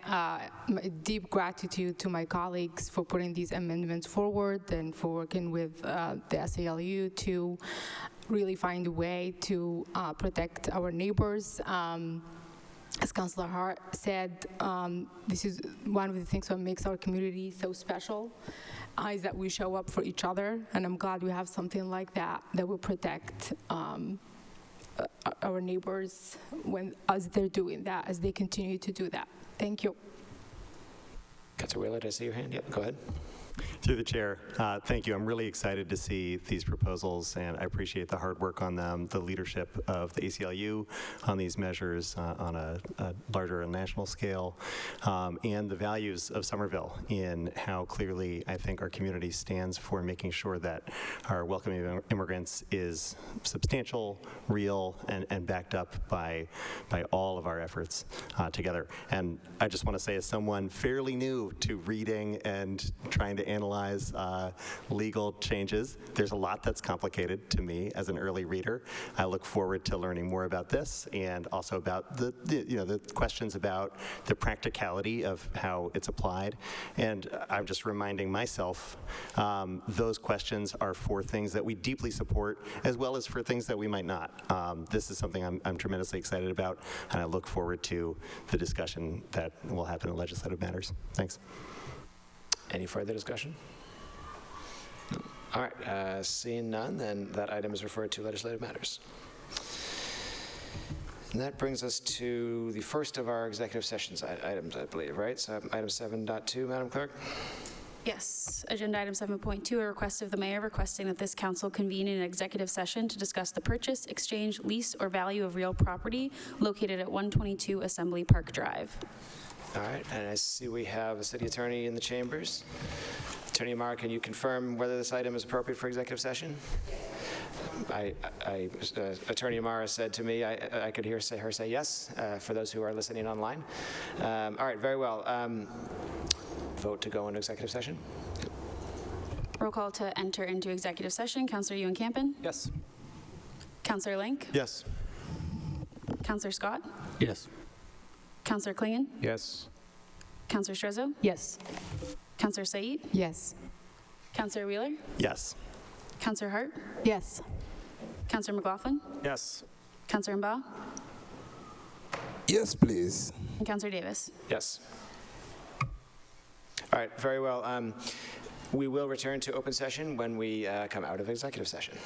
deep gratitude to my colleagues for putting these amendments forward and for working with the SALU to really find a way to protect our neighbors. As Councilor Hart said, this is one of the things that makes our community so special, is that we show up for each other, and I'm glad we have something like that will protect our neighbors as they're doing that, as they continue to do that. Thank you. Councilor Wheeler, did I see your hand? Yep, go ahead. Through the chair, thank you. I'm really excited to see these proposals, and I appreciate the hard work on them, the leadership of the ACLU on these measures on a larger and national scale, and the values of Somerville in how clearly I think our community stands for making sure that our welcoming of immigrants is substantial, real, and backed up by all of our efforts together. And I just want to say, as someone fairly new to reading and trying to analyze legal changes, there's a lot that's complicated to me as an early reader. I look forward to learning more about this and also about the questions about the practicality of how it's applied. And I'm just reminding myself those questions are for things that we deeply support as well as for things that we might not. This is something I'm tremendously excited about, and I look forward to the discussion that will happen in legislative matters. Thanks. Any further discussion? No. All right, seeing none, then that item is referred to legislative matters. And that brings us to the first of our executive sessions items, I believe, right? So item 7.2, Madam Clerk. Yes. Agenda item 7.2, a request of the mayor requesting that this council convene an executive session to discuss the purchase, exchange, lease, or value of real property located at 122 Assembly Park Drive. All right, and I see we have a city attorney in the chambers. Attorney Amara, can you confirm whether this item is appropriate for executive session? Attorney Amara said to me, I could hear her say yes, for those who are listening online. All right, very well. Vote to go into executive session. Roll call to enter into executive session. Councillor Ewan Campen? Yes. Councillor Link? Yes. Councillor Scott? Yes. Councillor Klingon? Yes. Councillor Strezzo? Yes. Councillor Said? Yes. Councillor Wheeler? Yes. Councillor Hart? Yes. Councillor McLaughlin? Yes. Councillor Mbaugh? Yes, please. And Councillor Davis? Yes. All right, very well. We will return to open session when we come out of executive session.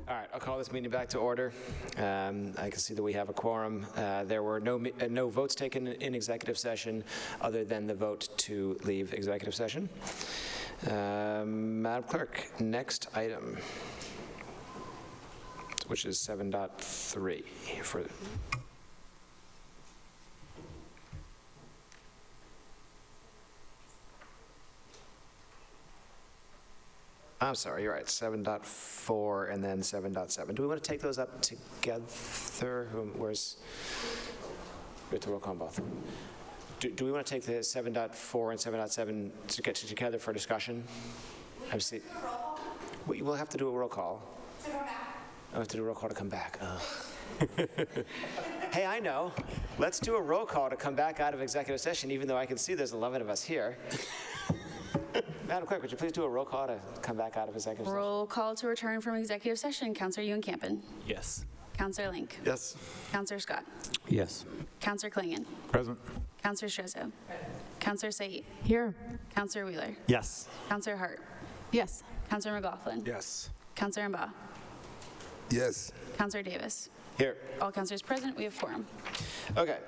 All right, I'll call this meeting back to order. I can see that we have a quorum. There were no votes taken in executive session other than the vote to leave executive session. Madam Clerk, next item, which is 7.3 for... I'm sorry, you're right, 7.4 and then 7.7. Do we want to take those up together? Where's, we have to roll call both. Do we want to take the 7.4 and 7.7 to get together for discussion? We'll have to do a roll call. To come back. I have to do a roll call to come back. Hey, I know. Let's do a roll call to come back out of executive session, even though I can see there's 11 of us here. Madam Clerk, would you please do a roll call to come back out of executive session? Roll call to return from executive session. Councillor Ewan-Campin. Yes. Councillor Link. Yes. Councillor Scott. Yes. Councillor Klingon. Present. Councillor Strezzo. Councillor Said. Here. Councillor Wheeler. Yes. Councillor Hart. Yes. Councillor McLaughlin. Yes. Councillor Mba. Yes. Councillor Davis. Here. All councillors present. We have quorum. Okay,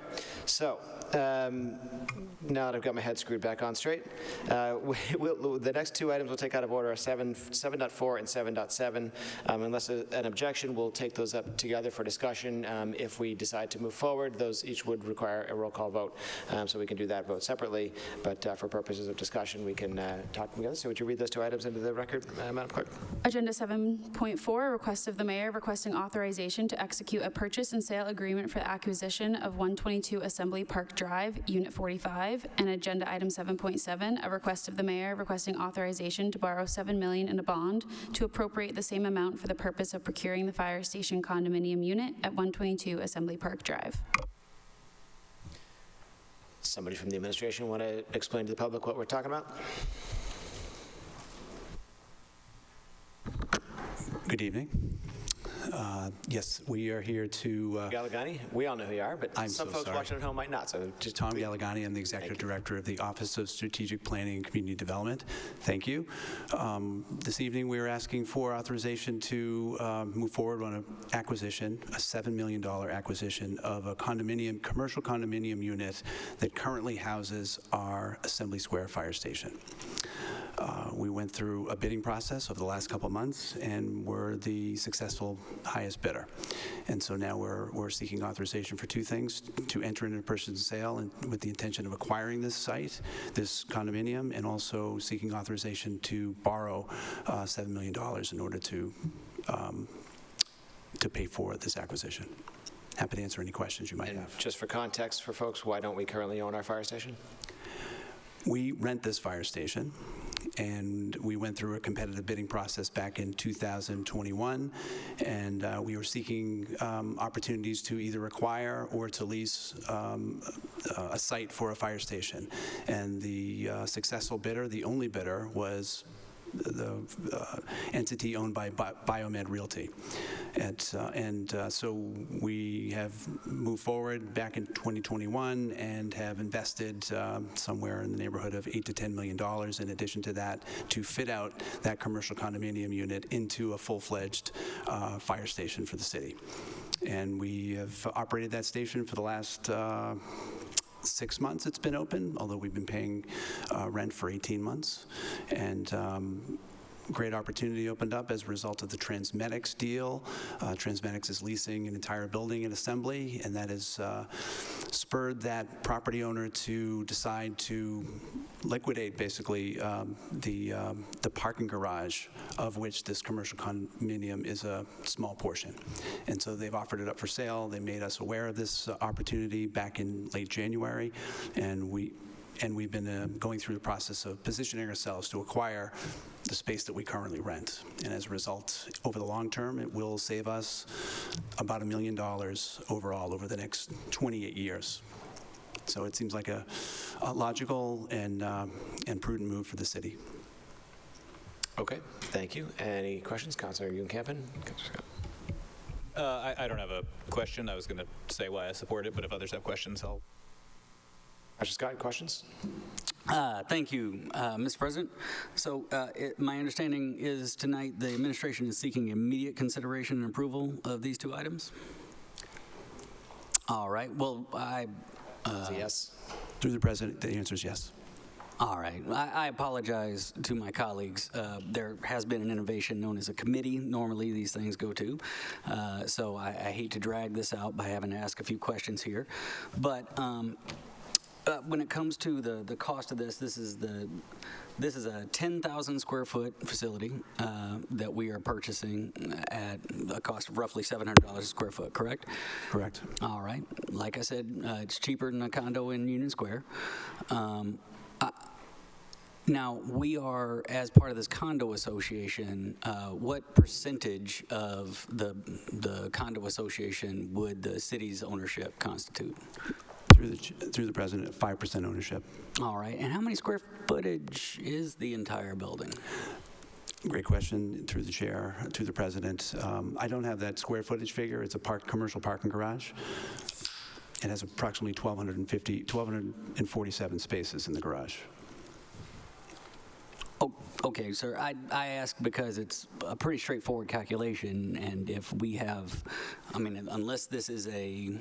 so now that I've got my head screwed back on straight, the next two items we'll take out of order are 7.4 and 7.7. Unless an objection, we'll take those up together for discussion. If we decide to move forward, those each would require a roll call vote, so we can do that vote separately. But for purposes of discussion, we can talk them together. So would you read those two items into the record, Madam Clerk? Agenda 7.4, request of the mayor requesting authorization to execute a purchase and sale agreement for the acquisition of 122 Assembly Park Drive, Unit 45, and agenda item 7.7, a request of the mayor requesting authorization to borrow $7 million in a bond to appropriate the same amount for the purpose of procuring the fire station condominium unit at 122 Assembly Park Drive. Somebody from the administration want to explain to the public what we're talking about? Good evening. Yes, we are here to... Galligani, we all know who you are, but I'm some so folks sorry. watching at home might not. So just Tom Galligani, I'm the Executive Director of the Office of Strategic Planning and Community Development. Thank you. This evening we are asking for authorization to move forward on an acquisition, a $7 million acquisition of a commercial condominium unit that currently houses our Assembly Square Fire Station. We went through a bidding process over the last couple of months and were the successful highest bidder. And so now we're seeking authorization for two things: to enter into a purchase sale and with the intention of acquiring this site, this condominium, and also seeking authorization to borrow $7 million in order to pay for this acquisition. Happy to answer any questions you might have. Just for context for folks, why don't we currently own our fire station? We rent this fire station, and we went through a competitive bidding process back in 2021, and we were seeking opportunities to either acquire or to lease a site for a fire station. And the successful bidder, the only bidder, was the entity owned by Biomed Realty. And so we have moved forward back in 2021 and have invested somewhere in the neighborhood of $8 to $10 million in addition to that to fit out that commercial condominium unit into a full-fledged fire station for the city. And we have operated that station for the last 6 months it's been open, although we've been paying rent for 18 months. And great opportunity opened up as a result of the Transmedics deal. Transmedics is leasing an entire building in Assembly, and that has spurred that property owner to decide to liquidate basically the parking garage, of which this commercial condominium is a small portion. And so they've offered it up for sale. They made us aware of this opportunity back in late January, and we've been going through the process of positioning ourselves to acquire the space that we currently rent. And as a result, over the long term, it will save us about $1 million overall over the next 28 years. So it seems like a logical and prudent move for the city. Okay, thank you. Any questions, Councilor Ewan-Campin? I don't have a question. I was going to say why I support it, but if others have questions, I'll... All Councilor Scott, questions? Thank you, Mr. President. So my understanding is tonight the administration is seeking immediate consideration and approval of these two items? All right. Well, Yes. Through the president, the answer is yes. All right. I apologize to my colleagues. There has been an innovation known as a committee. Normally, these things go to. So I hate to drag this out by having to ask a few questions here. But when it comes to the cost of this, this is a 10,000 square foot facility that we are purchasing at a cost of roughly $700 a square foot, correct? Correct. All right. Like I said, it's cheaper than a condo in Union Square. Now, we are, as part of this condo association, what percentage of the condo association would the city's ownership constitute? Through the president, 5% ownership. All right. And how many square footage is the entire building? Great question. Through the chair, to the president. I don't have that square footage figure. It's a commercial parking garage. It has approximately 1,247 spaces in the garage. Oh, okay, sir. I ask because it's a pretty straightforward calculation, and if we have, I mean, unless this is a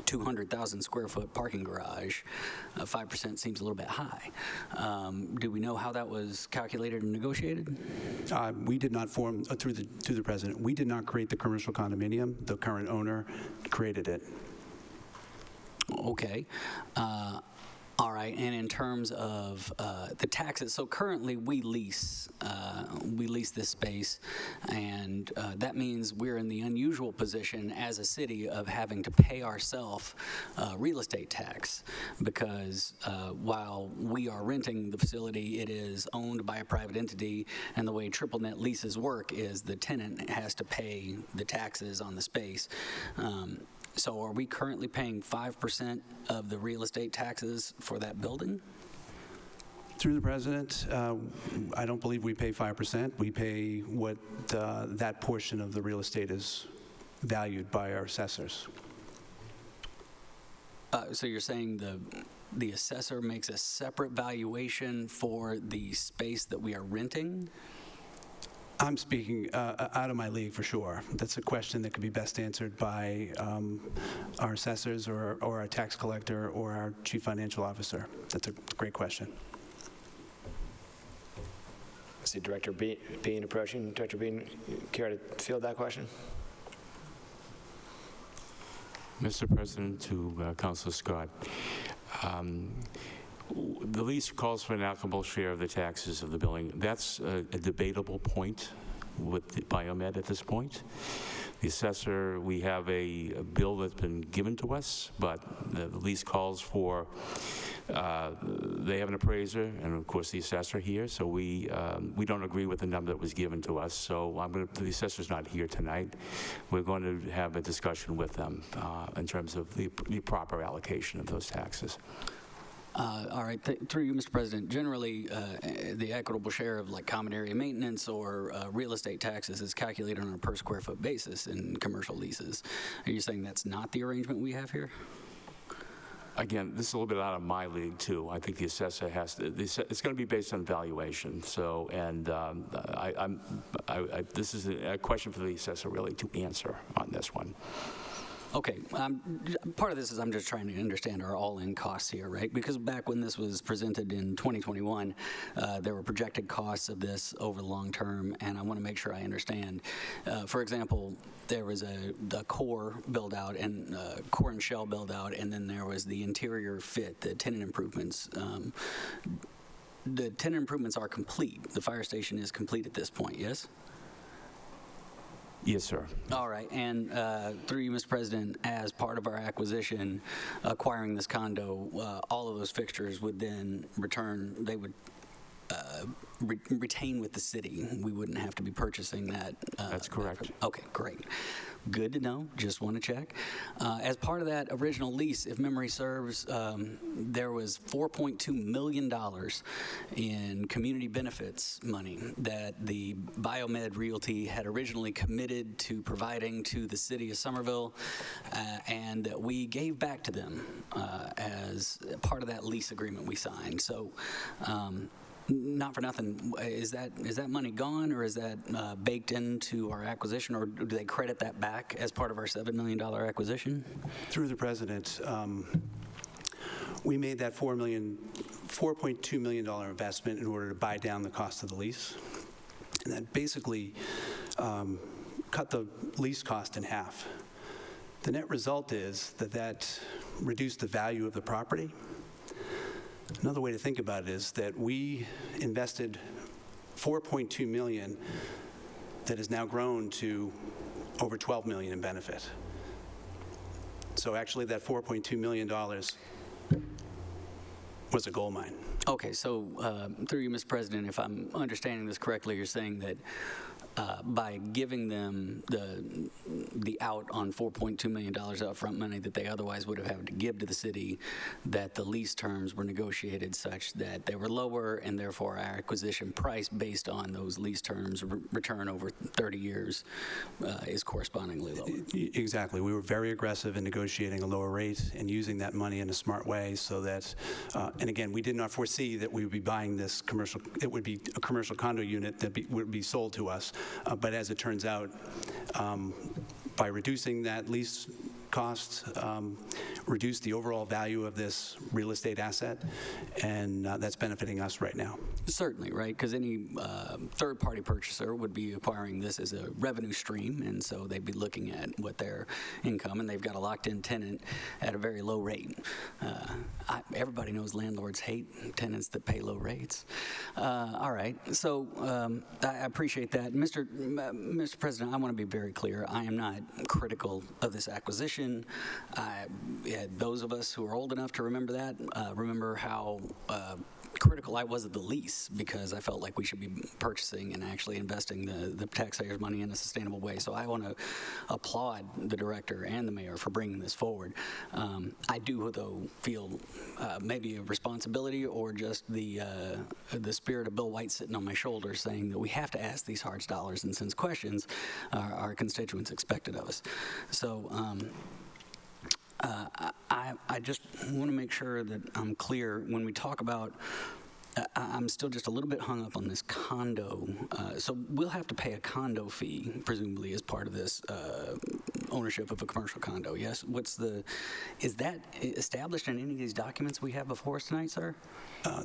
200,000 square foot parking garage, 5% seems a little bit high. Do we know how that was calculated and negotiated? We did not form, to the president, we did not create the commercial condominium. The current owner created it. Okay. All right, and in terms of the taxes, so currently we lease this space, and that means we're in the unusual position as a city of having to pay ourselves real estate tax, because while we are renting the facility, it is owned by a private entity, and the way triple net leases work is the tenant has to pay the taxes on the space. So are we currently paying 5% of the real estate taxes for that building? Through the president, I don't believe we pay 5%. We pay what that portion of the real estate is valued by our assessors. So you're saying the assessor makes a separate valuation for the space that we are renting? I'm speaking out of my league for sure. That's a question that could be best answered by our assessors or our tax collector or our chief financial officer. That's a great question. I see Director Bean approaching. Director Bean, care to field that question? Mr. President, to Councilor Scott. The lease calls for an applicable share of the taxes of the building. That's a debatable point with the Biomed at this point. The assessor, we have a bill that's been given to us, but the lease calls for, they have an appraiser and of course the assessor here, so we don't agree with the number that was given to us, so the assessor's not here tonight. We're going to have a discussion with them in terms of the proper allocation of those taxes. All right, through you, Mr. President, generally the equitable share of like common area maintenance or real estate taxes is calculated on a per square foot basis in commercial leases. Are you saying that's not the arrangement we have here? Again, this is a little bit out of my league too. I think the assessor has to, it's going to be based on valuation. So, and this is a question for the assessor really to answer on this one. Okay, part of this is I'm just trying to understand our all-in costs here, right? Because back when this was presented in 2021, there were projected costs of this over the long term, and I want to make sure I understand. For example, there was a core build-out and core and shell build-out, and then there was the interior fit, the tenant improvements. The tenant improvements are complete. The fire station is complete at this point, yes? Yes, sir. All right, and through you, Mr. President, as part of our acquisition, acquiring this condo, all of those fixtures would then return, they would retain with the city. We wouldn't have to be purchasing that. That's correct. Okay, great. Good to know. Just want to check. As part of that original lease, if memory serves, there was $4.2 million in community benefits money that the Biomed Realty had originally committed to providing to the city of Somerville, and that we gave back to them as part of that lease agreement we signed. So. Not for nothing, is that money gone, or is that baked into our acquisition, or do they credit that back as part of our $7 million acquisition? Through the president, we made that $4.2 million investment in order to buy down the cost of the lease, and that basically cut the lease cost in half. The net result is that reduced the value of the property. Another way to think about it is that we invested $4.2 million that has now grown to over $12 million in benefit. So actually that $4.2 million was a gold mine. Okay, so through you, Mr. President, if I'm understanding this correctly, you're saying that by giving them the out on $4.2 million upfront money that they otherwise would have had to give to the city, that the lease terms were negotiated such that they were lower, and therefore our acquisition price based on those lease terms return over 30 years is correspondingly lower. Exactly. We were very aggressive in negotiating a lower rate and using that money in a smart way so that, and again, we did not foresee that we would be buying this commercial, it would be a commercial condo unit that would be sold to us. But as it turns out, by reducing that lease cost, reduce the overall value of this real estate asset, and that's benefiting us right now. Certainly, right? Because any third-party purchaser would be acquiring this as a revenue stream, and so they'd be looking at what their income, and they've got a locked-in tenant at a very low rate. Everybody knows landlords hate tenants that pay low rates. All right, so I appreciate that. Mr. President, I want to be very clear. I am not critical of this acquisition. Those of us who are old enough to remember that, remember how critical I was of the lease, because I felt like we should be purchasing and actually investing the taxpayers' money in a sustainable way. So I want to applaud the director and the mayor for bringing this forward. I do, though, feel maybe a responsibility or just the spirit of Bill White sitting on my shoulder saying that we have to ask these hard dollars and cents questions our constituents expected of us. So I just want to make sure that I'm clear when we talk about, I'm still just a little bit hung up on this condo. So we'll have to pay a condo fee, presumably, as part of this ownership of a commercial condo, yes? Is that established in any of these documents we have before us tonight, sir?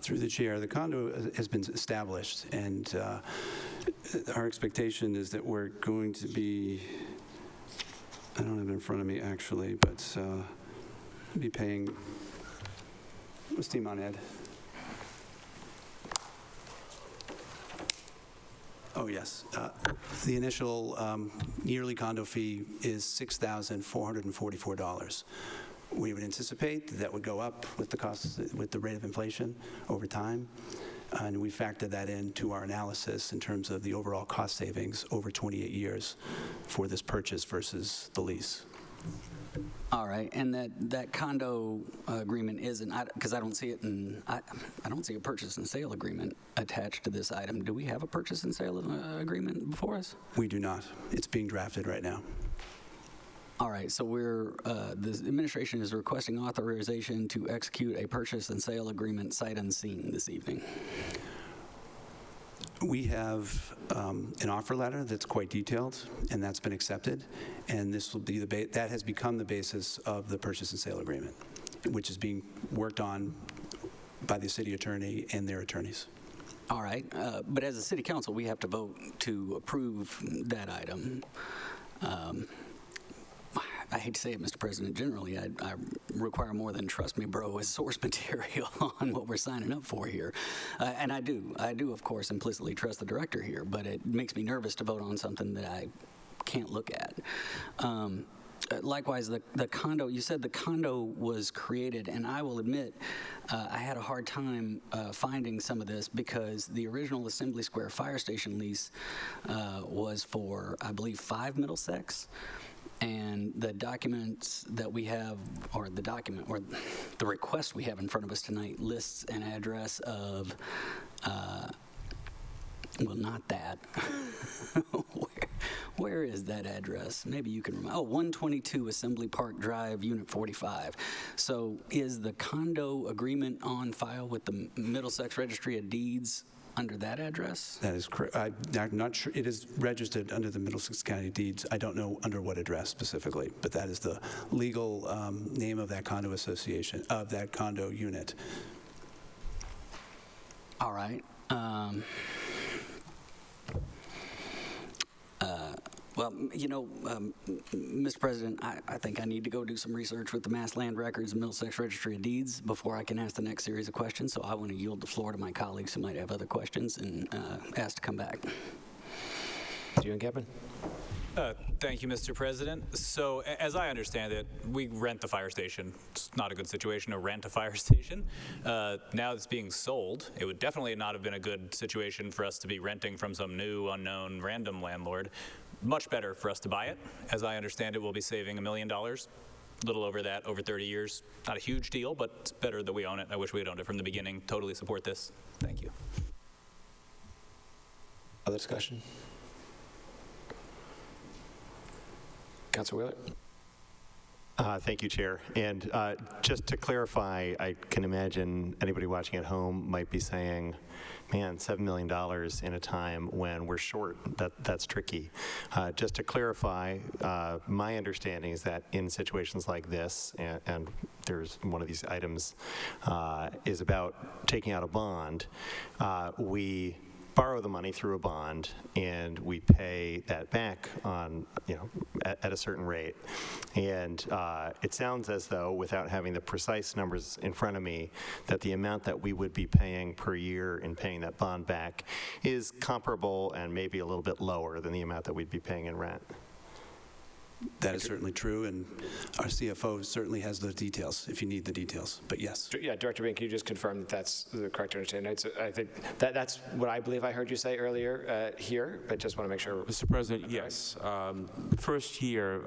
Through the chair, the condo has been established, and our expectation is that we're going to be, I don't have it in front of me actually, but be paying, what's the amount, Ed? Oh, yes. The initial yearly condo fee is $6,444. We would anticipate that would go up with the cost, with the rate of inflation over time. And we factor that into our analysis in terms of the overall cost savings over 28 years for this purchase versus the lease. All right, and that condo agreement isn't, because I don't see it in, I don't see a purchase and sale agreement attached to this item. Do we have a purchase and sale agreement before us? We do not. It's being drafted right now. All right, so the administration is requesting authorization to execute a purchase and sale agreement sight unseen this evening. We have an offer letter that's quite detailed, and that's been accepted, and this will be that has become the basis of the purchase and sale agreement, which is being worked on by the city attorney and their attorneys. All right, but as a city council, we have to vote to approve that item. I hate to say it, Mr. President, generally, I require more than trust me, bro, as source material on what we're signing up for here. And I do, of course, implicitly trust the director here, but it makes me nervous to vote on something that I can't look at. Likewise, the condo, you said the condo was created, and I will admit I had a hard time finding some of this because the original Assembly Square fire station lease was for, I believe, 5 Middlesex. And the documents that we have, or the document, or the request we have in front of us tonight lists an address of, well, not that. Where is that address? Maybe you can remember. Oh, 122 Assembly Park Drive, Unit 45. So is the condo agreement on file with the Middlesex Registry of Deeds under that address? That is correct. I'm not sure. It is registered under the Middlesex County Deeds. I don't know under what address specifically, but that is the legal name of that condo association, of that condo unit. All right. Well, you know, Mr. President, I think I need to go do some research with the Mass Land Records and Middlesex Registry of Deeds before I can ask the next series of questions, so I want to yield the floor to my colleagues who might have other questions and ask to come back. Stephen Kevin. Thank you, Mr. President. So, as I understand it, we rent the fire station. It's not a good situation to rent a fire station. Now it's being sold. It would definitely not have been a good situation for us to be renting from some new, unknown, random landlord. Much better for us to buy it. As I understand it, we'll be saving $1 million. A little over that, over 30 years. Not a huge deal, but it's better that we own it. I wish we had owned it from the beginning. Totally support this. Thank you. Other discussion? Councilor Wheeler. Thank you, Chair. And just to clarify, I can imagine anybody watching at home might be saying, man, $7 million in a time when we're short, that's tricky. Just to clarify, my understanding is that in situations like this, and there's one of these items is about taking out a bond, we borrow the money through a bond and we pay that back on, at a certain rate. And it sounds as though, without having the precise numbers in front of me, that the amount that we would be paying per year in paying that bond back is comparable and maybe a little bit lower than the amount that we'd be paying in rent. That is certainly true, and our CFO certainly has those details, if you need the details, but yes. Yeah, Director Bain, can you just confirm that that's the correct understanding? I think that's what I believe I heard you say earlier here, but just want to make sure. Mr. President, yes. First year,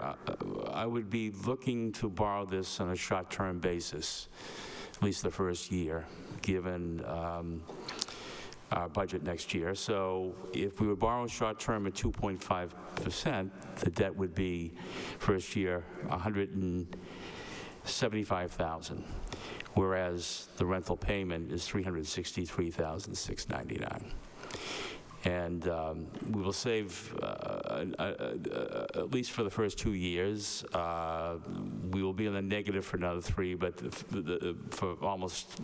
I would be looking to borrow this on a short-term basis, at least the first year, given our budget next year. So if we were borrowing short-term at 2.5%, the debt would be, first year, $175,000, whereas the rental payment is $363,699. And we will save, at least for the first 2 years, we will be in the negative for another 3, but for almost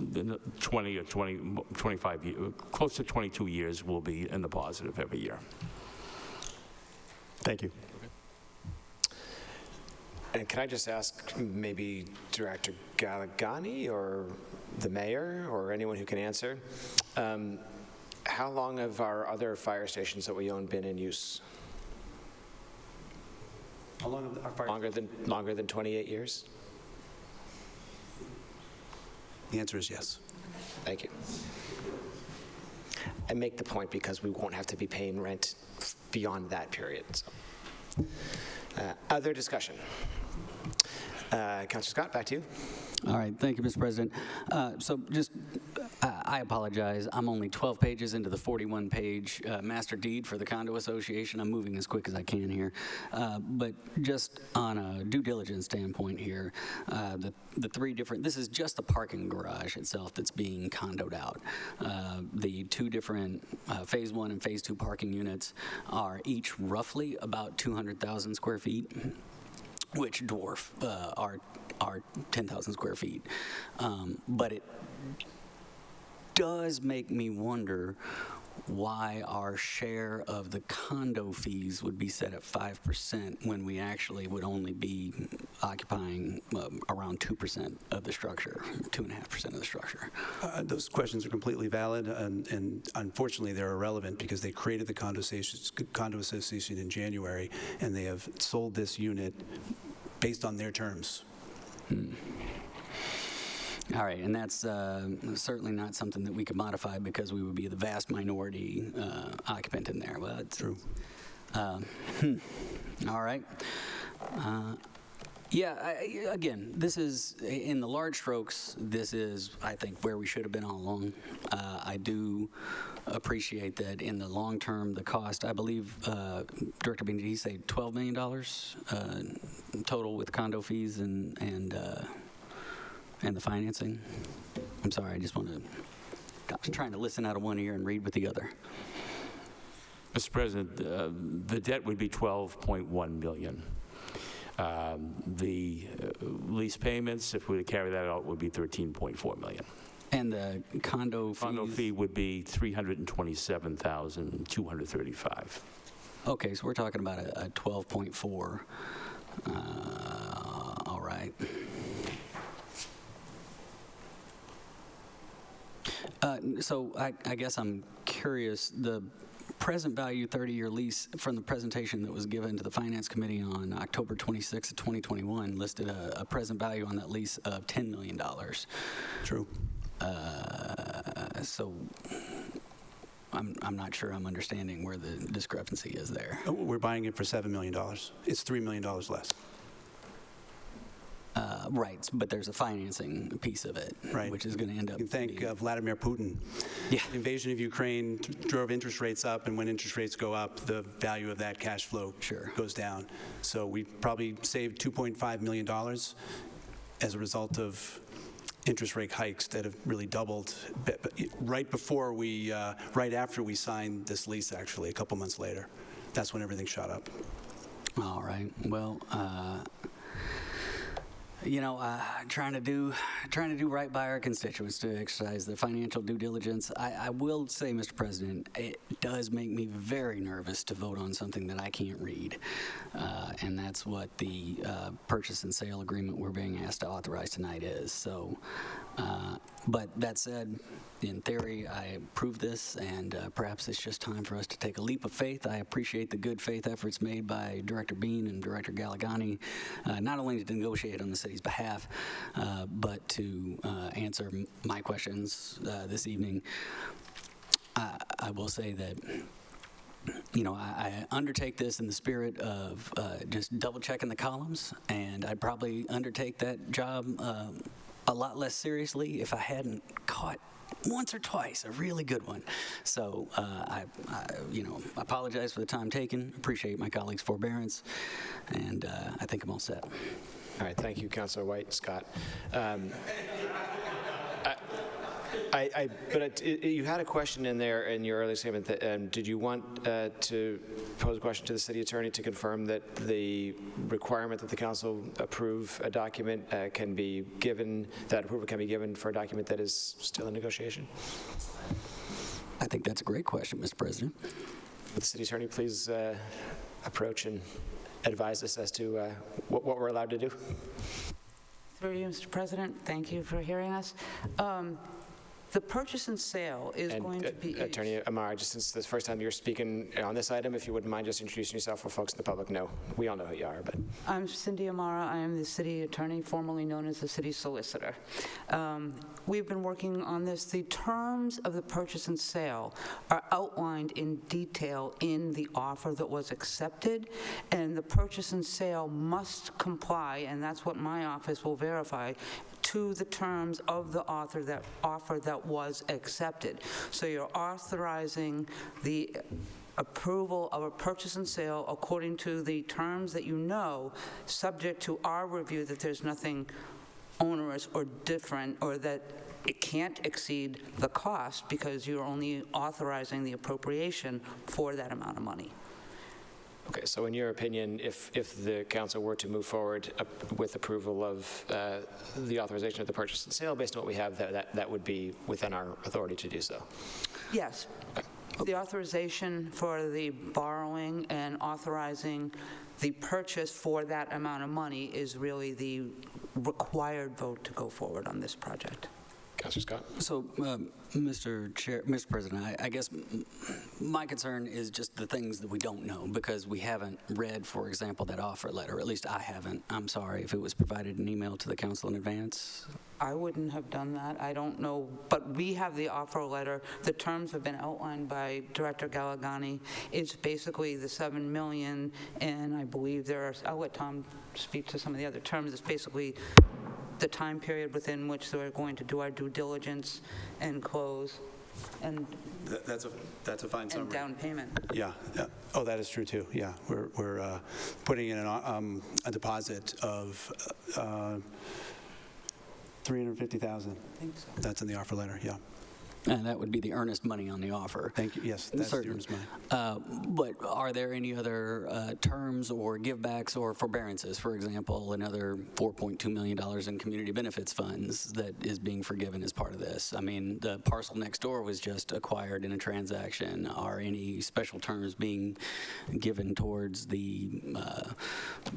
20 or 25 years, close to 22 years, we'll be in the positive every year. Thank you. And can I just ask maybe Director Galagani or the mayor or anyone who can answer, how long have our other fire stations that we own been in use? How long have our fire Longer than 28 years? The answer is yes. Thank you. I make the point because we won't have to be paying rent beyond that period. So. Other discussion? Councilor Scott, back to you. All right, thank you, Mr. President. So just, I apologize. I'm only 12 pages into the 41-page master deed for the condo association. I'm moving as quick as I can here. But just on a due diligence standpoint here, the three different, this is just the parking garage itself that's being condoed out. The two different phase 1 and phase 2 parking units are each roughly about 200,000 square feet, which dwarf our 10,000 square feet. But it does make me wonder why our share of the condo fees would be set at 5% when we actually would only be occupying around 2% of the structure, 2.5% of the structure. Those questions are completely valid, and unfortunately they're irrelevant because they created the condo association in January, and they have sold this unit based on their terms. All right, and that's certainly not something that we could modify because we would be the vast minority occupant in there. Well, that's true. All right. Yeah, again, this is, in the large strokes, this is, I think, where we should have been all along. I do appreciate that in the long term, the cost, I believe, Director Bean, did he say $12 million total with condo fees and the financing? I'm sorry, I was trying to listen out of one ear and read with the other. Mr. President, the debt would be $12.1 million. The lease payments, if we were to carry that out, would be $13.4 million. And the condo fee would be $327,235. Okay, so we're talking about a 12.4. All right. So I guess I'm curious, the present value 30-year lease from the presentation that was given to the Finance Committee on October 26, 2021 listed a present value on that lease of $10 million. True. So I'm not sure I'm understanding where the discrepancy is there. We're buying it for $7 million. It's $3 million less. Right, but there's a financing piece of it, right, which is going to end up. You can thank Vladimir Putin. Yeah. The invasion of Ukraine drove interest rates up, and when interest rates go up, the value of that cash flow goes down. So we probably saved $2.5 million as a result of interest rate hikes that have really doubled right after we signed this lease, actually, a couple months later. That's when everything shot up. All right. Well, you know, trying to do right by our constituents to exercise the financial due diligence. I will say, Mr. President, it does make me very nervous to vote on something that I can't read, and that's what the purchase and sale agreement we're being asked to authorize tonight is. So, but that said, in theory, I approve this, and perhaps it's just time for us to take a leap of faith. I appreciate the good faith efforts made by Director Bean and Director Gallegani, not only to negotiate on the city's behalf, but to answer my questions this evening. I will say that, you know, I undertake this in the spirit of just double checking the columns, and I'd probably undertake that job a lot less seriously if I hadn't caught once or twice a really good one. So I apologize for the time taken. Appreciate my colleagues' forbearance, and I think I'm all set. All right, thank you, Councilor White, Scott. You had a question in there in your earlier statement. Did you want to pose a question to the city attorney to confirm that the requirement that the council approve a document can be given, that approval can be given for a document that is still in negotiation? I think that's a great question, Mr. President. Would the city attorney please approach and advise us as to what we're allowed to do? Through you, Mr. President, thank you for hearing us. The purchase and sale is going to be... Attorney Amar, just since this is the first time you're speaking on this item, if you wouldn't mind just introducing yourself for folks in the public know. We all know who you are, but... I'm Cindy Amara. I am the city attorney, formerly known as the city solicitor. We've been working on this. The terms of the purchase and sale are outlined in detail in the offer that was accepted, and the purchase and sale must comply, and that's what my office will verify, to the terms of the offer that was accepted. So you're authorizing the approval of a purchase and sale according to the terms that you know, subject to our review that there's nothing onerous or different, or that it can't exceed the cost, because you're only authorizing the appropriation for that amount of money. Okay, so in your opinion, if the council were to move forward with approval of the authorization of the purchase and sale based on what we have, that would be within our authority to do so? Yes. Okay. The authorization for the borrowing and authorizing the purchase for that amount of money is really the required vote to go forward on this project. Councilor Scott. So, Mr. President, I guess my concern is just the things that we don't know, because we haven't read, for example, that offer letter. At least I haven't. I'm sorry if it was provided in email to the council in advance. I wouldn't have done that. I don't know, but we have the offer letter. The terms have been outlined by Director Galagani. It's basically the $7 million, and I believe I'll let Tom speak to some of the other terms. It's basically the time period within which we're going to do our due diligence and close, and That's a fine summary. and down payment. Yeah. Oh, that is true too. Yeah, we're putting in a deposit of $350,000. I think so. That's in the offer letter. Yeah. And that would be the earnest money on the offer. Thank you. Yes, that's the earnest money. But are there any other terms or givebacks or forbearances? For example, another $4.2 million in community benefits funds that is being forgiven as part of this. I mean, the parcel next door was just acquired in a transaction. Are any special terms being given towards the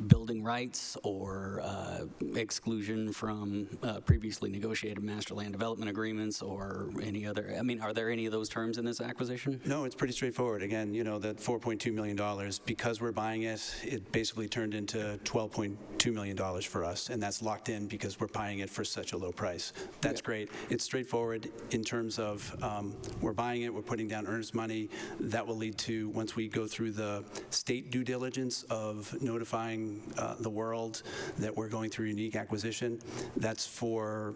building rights or exclusion from previously negotiated master land development agreements or any other? I mean, are there any of those terms in this acquisition? No, it's pretty straightforward. Again, you know, that $4.2 million, because we're buying it, it basically turned into $12.2 million for us, and that's locked in because we're buying it for such a low price. That's great. It's straightforward in terms of we're buying it, we're putting down earnest money. That will lead to, once we go through the state due diligence of notifying the world that we're going through unique acquisition, that's 4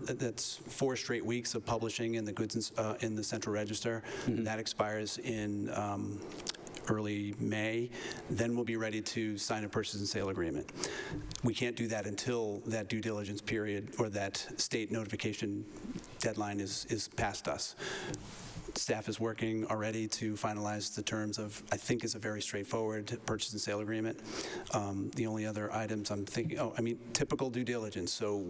straight weeks of publishing in the goods in the Central Register. Mm-hmm. That expires in early May. Then we'll be ready to sign a purchase and sale agreement. We can't do that until that due diligence period or that state notification deadline is past us. Staff is working already to finalize the terms of, I think is a very straightforward purchase and sale agreement. The only other items I'm thinking, typical due diligence. So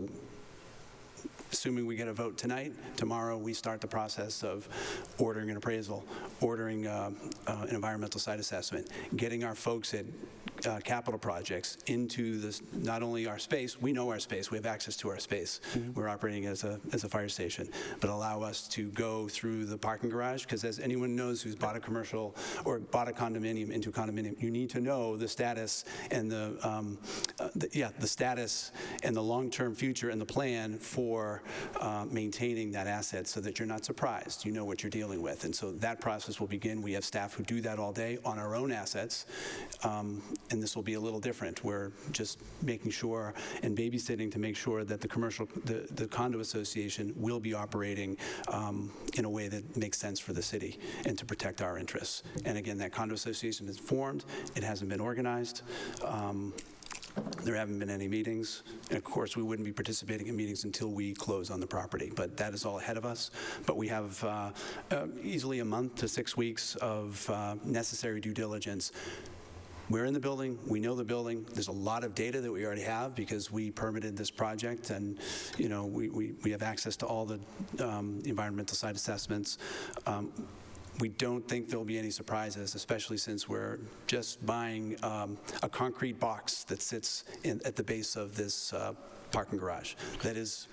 assuming we get a vote tonight, tomorrow we start the process of ordering an appraisal, ordering an environmental site assessment, getting our folks at capital projects into this, not only our space, we know our space, we have access to our space. Mm-hmm. We're operating as a fire station, but allow us to go through the parking garage, because as anyone knows who's bought a commercial or bought a condominium into a condominium, you need to know the status and the status and the long-term future and the plan for maintaining that asset so that you're not surprised. You know what you're dealing with. And so that process will begin. We have staff who do that all day on our own assets. And this will be a little different. We're just making sure and babysitting to make sure that the condo association will be operating in a way that makes sense for the city and to protect our interests. And again, that condo association is formed. It hasn't been organized. There haven't been any meetings. And of course, we wouldn't be participating in meetings until we close on the property. But that is all ahead of us. But we have easily a month to 6 weeks of necessary due diligence. We're in the building, we know the building. There's a lot of data that we already have because we permitted this project, and we have access to all the environmental site assessments. We don't think there'll be any surprises, especially since we're just buying a concrete box that sits at the base of this parking garage that is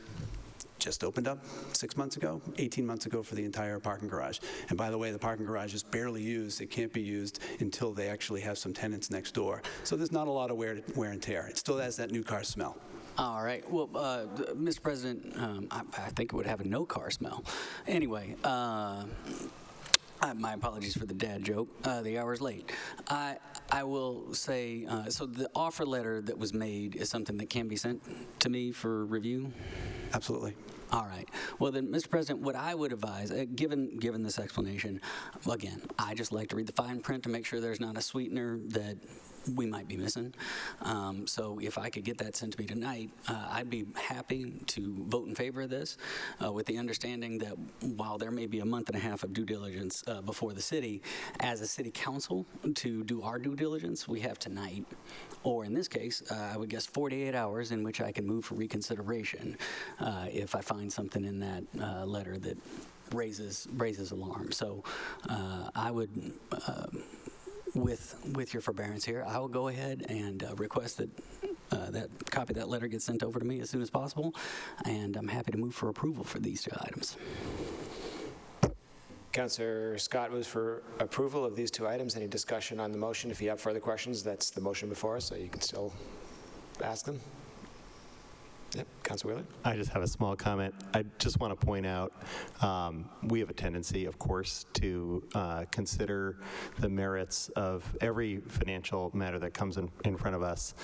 just opened up 6 months ago, 18 months ago for the entire parking garage. And by the way, the parking garage is barely used. It can't be used until they actually have some tenants next door. So there's not a lot of wear and tear. It still has that new car smell. All right. Well, Mr. President, I think it would have a no-car smell. Anyway, my apologies for the dad joke. The hour's late. I will say, so the offer letter that was made is something that can be sent to me for review? Absolutely. All right. Well, then, Mr. President, what I would advise, given this explanation, again, I just like to read the fine print to make sure there's not a sweetener that we might be missing. So if I could get that sent to me tonight, I'd be happy to vote in favor of this with the understanding that while there may be a month and a half of due diligence before the city, as a city council to do our due diligence, we have tonight, or in this case, I would guess 48 hours in which I can move for reconsideration if I find something in that letter that raises alarm. So I would, with your forbearance here, I will go ahead and request that that copy of that letter gets sent over to me as soon as possible, and I'm happy to move for approval for these two items. Councillor Scott moves for approval of these two items. Any discussion on the motion? If you have further questions, that's the motion before us, so you can still ask them. Yep. Councilor Wheeler? I just have a small comment. I just want to point out, we have a tendency, of course, to consider the merits of every financial matter that comes in front of us.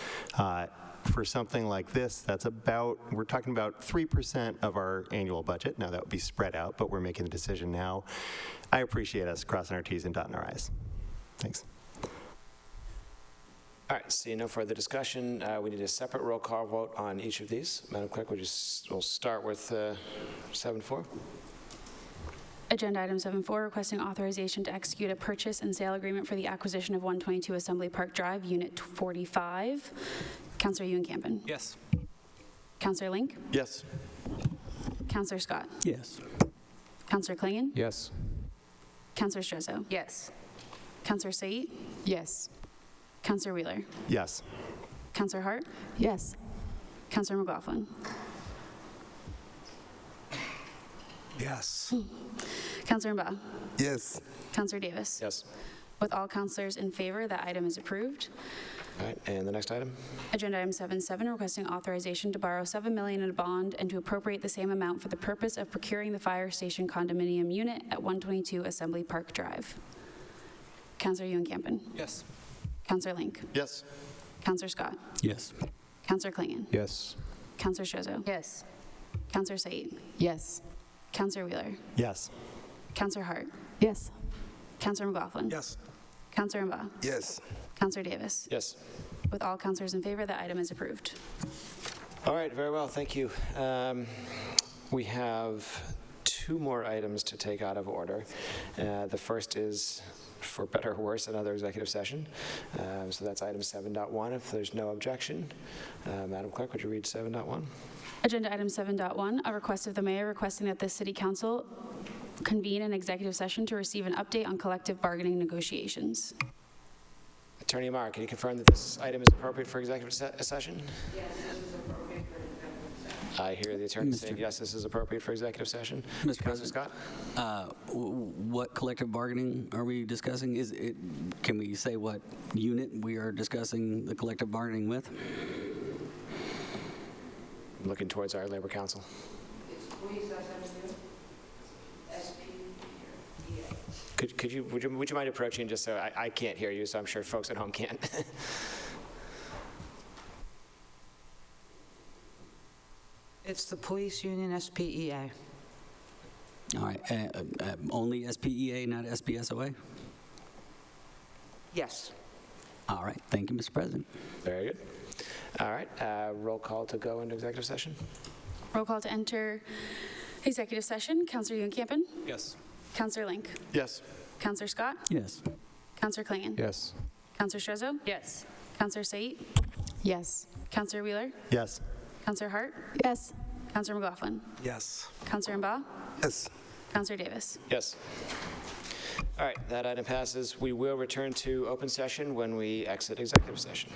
For something like this, that's about, we're talking about 3% of our annual budget. Now, that would be spread out, but we're making the decision now. I appreciate us crossing our T's and dotting our I's. Thanks. All right, seeing no further discussion, we need a separate roll call vote on each of these. Madam Clerk, we'll start with 7-4. Agenda item 7-4, requesting authorization to execute a purchase and sale agreement for the acquisition of 122 Assembly Park Drive, Unit 45. Councilor Ewan-Campen. Yes. Councilor Link. Yes. Councilor Scott. Yes. Councilor Klingon. Yes. Councilor Strezzo. Yes. Councilor Said. Yes. Councilor Wheeler. Yes. Councilor Hart. Yes. Councilor McLaughlin. Yes. Councilor Mba. Yes. Councilor Davis. Yes. With all councilors in favor, that item is approved. All right, and the next item? Agenda item 7-7, requesting authorization to borrow $7 million in a bond and to appropriate the same amount for the purpose of procuring the fire station condominium unit at 122 Assembly Park Drive. Councilor Ewan-Campen. Yes. Councilor Link. Yes. Councilor Scott. Yes. Councilor Klingon. Yes. Councilor Strezzo. Yes. Councilor Said. Yes. Councilor Wheeler. Yes. Councilor Hart. Yes. Councilor McLaughlin. Yes. Councilor Mba. Yes. Councilor Davis. Yes. With all councilors in favor, that item is approved. All right, very well, thank you. We have 2 more items to take out of order. The first is, for better or worse, another executive session. So that's item 7.1, if there's no objection. Madam Clerk, would you read 7.1? Agenda item 7.1, a request of the mayor requesting that the city council convene an executive session to receive an update on collective bargaining negotiations. Attorney Amar, can you confirm that this item is appropriate for executive session? Yes, this is appropriate for executive session. I hear the attorney saying yes, this is appropriate for executive session. Mr. Councilor Scott? What collective bargaining are we discussing? Can we say what unit we are discussing the collective bargaining with? I'm looking towards our labor council. Would you mind approaching just so I can't hear you, so I'm sure folks at home can't. It's the police union, SPEA. All right, only SPEA, not SPSOA? Yes. All right, thank you, Mr. President. Very good. All right, roll call to go into executive session. Roll call to enter executive session. Councilor Ewan-Campen. Yes. Councilor Link. Yes. Councilor Scott. Yes. Councilor Klingon. Yes. Councilor Strezzo. Yes. Councilor Said. Yes. Councilor Wheeler. Yes. Councilor Hart. Yes. Councilor McLaughlin. Yes. Councilor Mba. Yes. Councilor Davis. Yes. All right, that item passes. We will return to open session when we exit executive session.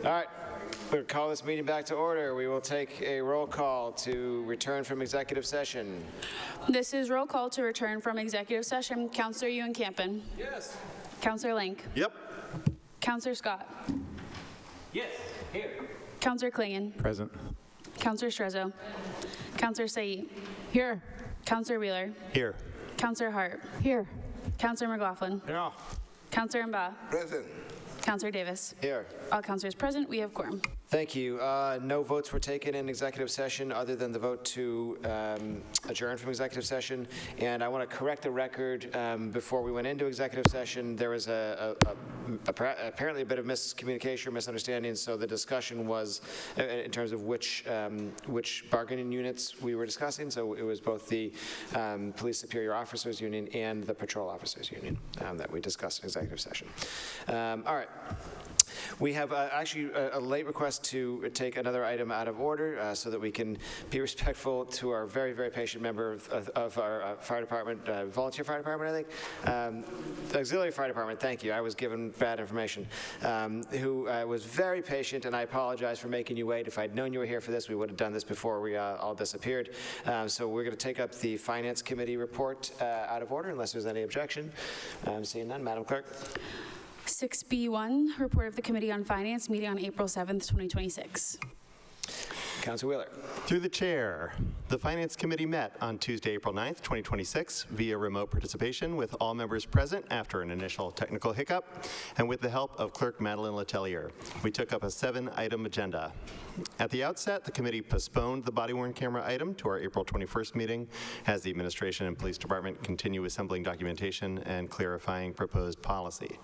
All right, we'll call this meeting back to order. We will take a roll call to return from executive session. This is roll call to return from executive session. Councillor Ewan-Campen. Yes. Councillor Link. Yep. Councillor Scott. Yes, here. Councillor Klingon. Present. Councillor Strezzo. Councillor Said. Here. Councillor Wheeler. Here. Councillor Hart. Here. Councillor McLaughlin. Yeah. Councillor Mba. Present. Councillor Davis. Here. All councillors present. We have quorum. Thank you. No votes were taken in executive session other than the vote to adjourn from executive session. And I want to correct the record. Before we went into executive session, there was apparently a bit of miscommunication or misunderstanding. So the discussion was in terms of which bargaining units we were discussing. So it was both the Police Superior Officers Union and the Patrol Officers Union that we discussed in executive session. All right. We have actually a late request to take another item out of order so that we can be respectful to our very, very patient member of our fire department, volunteer fire department, I think. Auxiliary fire department, thank you. I was given bad information. Who was very patient, and I apologize for making you wait. If I'd known you were here for this, we would have done this before we all disappeared. So we're going to take up the Finance Committee report out of order, unless there's any objection. Seeing none, Madam Clerk. 6B1, report of the Committee on Finance, meeting on April 7th, 2026. Councilor Wheeler. Through the chair, the Finance Committee met on Tuesday, April 9th, 2026 via remote participation with all members present after an initial technical hiccup and with the help of Clerk Madeline Letelier. We took up a 7-item agenda. At the outset, the committee postponed the body-worn camera item to our April 21st meeting as the administration and police department continue assembling documentation and clarifying proposed policy.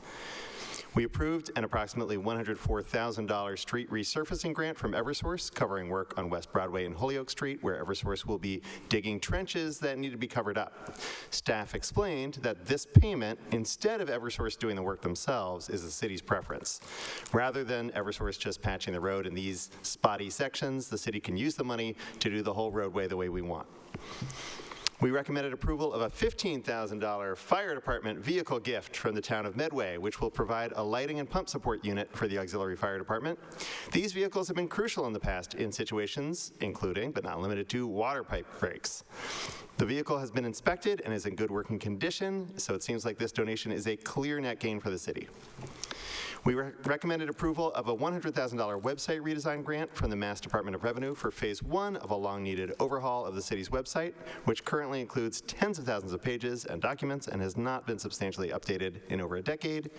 We approved an approximately $104,000 street resurfacing grant from Eversource covering work on West Broadway and Holyoke Street, where Eversource will be digging trenches that need to be covered up. Staff explained that this payment, instead of Eversource doing the work themselves, is the city's preference. Rather than Eversource just patching the road in these spotty sections, the city can use the money to do the whole roadway the way we want. We recommended approval of a $15,000 fire department vehicle gift from the town of Medway, which will provide a lighting and pump support unit for the auxiliary fire department. These vehicles have been crucial in the past in situations including, but not limited to, water pipe breaks. The vehicle has been inspected and is in good working condition, so it seems like this donation is a clear net gain for the city. We recommended approval of a $100,000 website redesign grant from the Mass Department of Revenue for Phase 1 of a long-needed overhaul of the city's website, which currently includes tens of thousands of pages and documents and has not been substantially updated in over a decade.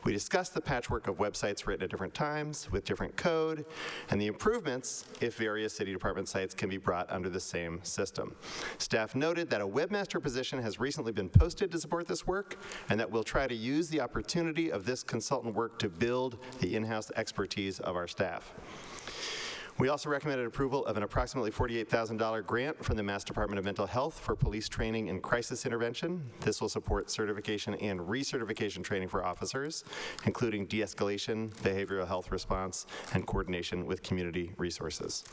We discussed the patchwork of websites written at different times with different code and the improvements if various city department sites can be brought under the same system. Staff noted that a webmaster position has recently been posted to support this work and that we'll try to use the opportunity of this consultant work to build the in-house expertise of our staff. We also recommended approval of an approximately $48,000 grant from the Mass Department of Mental Health for police training and crisis intervention. This will support certification and recertification training for officers, including de-escalation, behavioral health response, and coordination with community resources.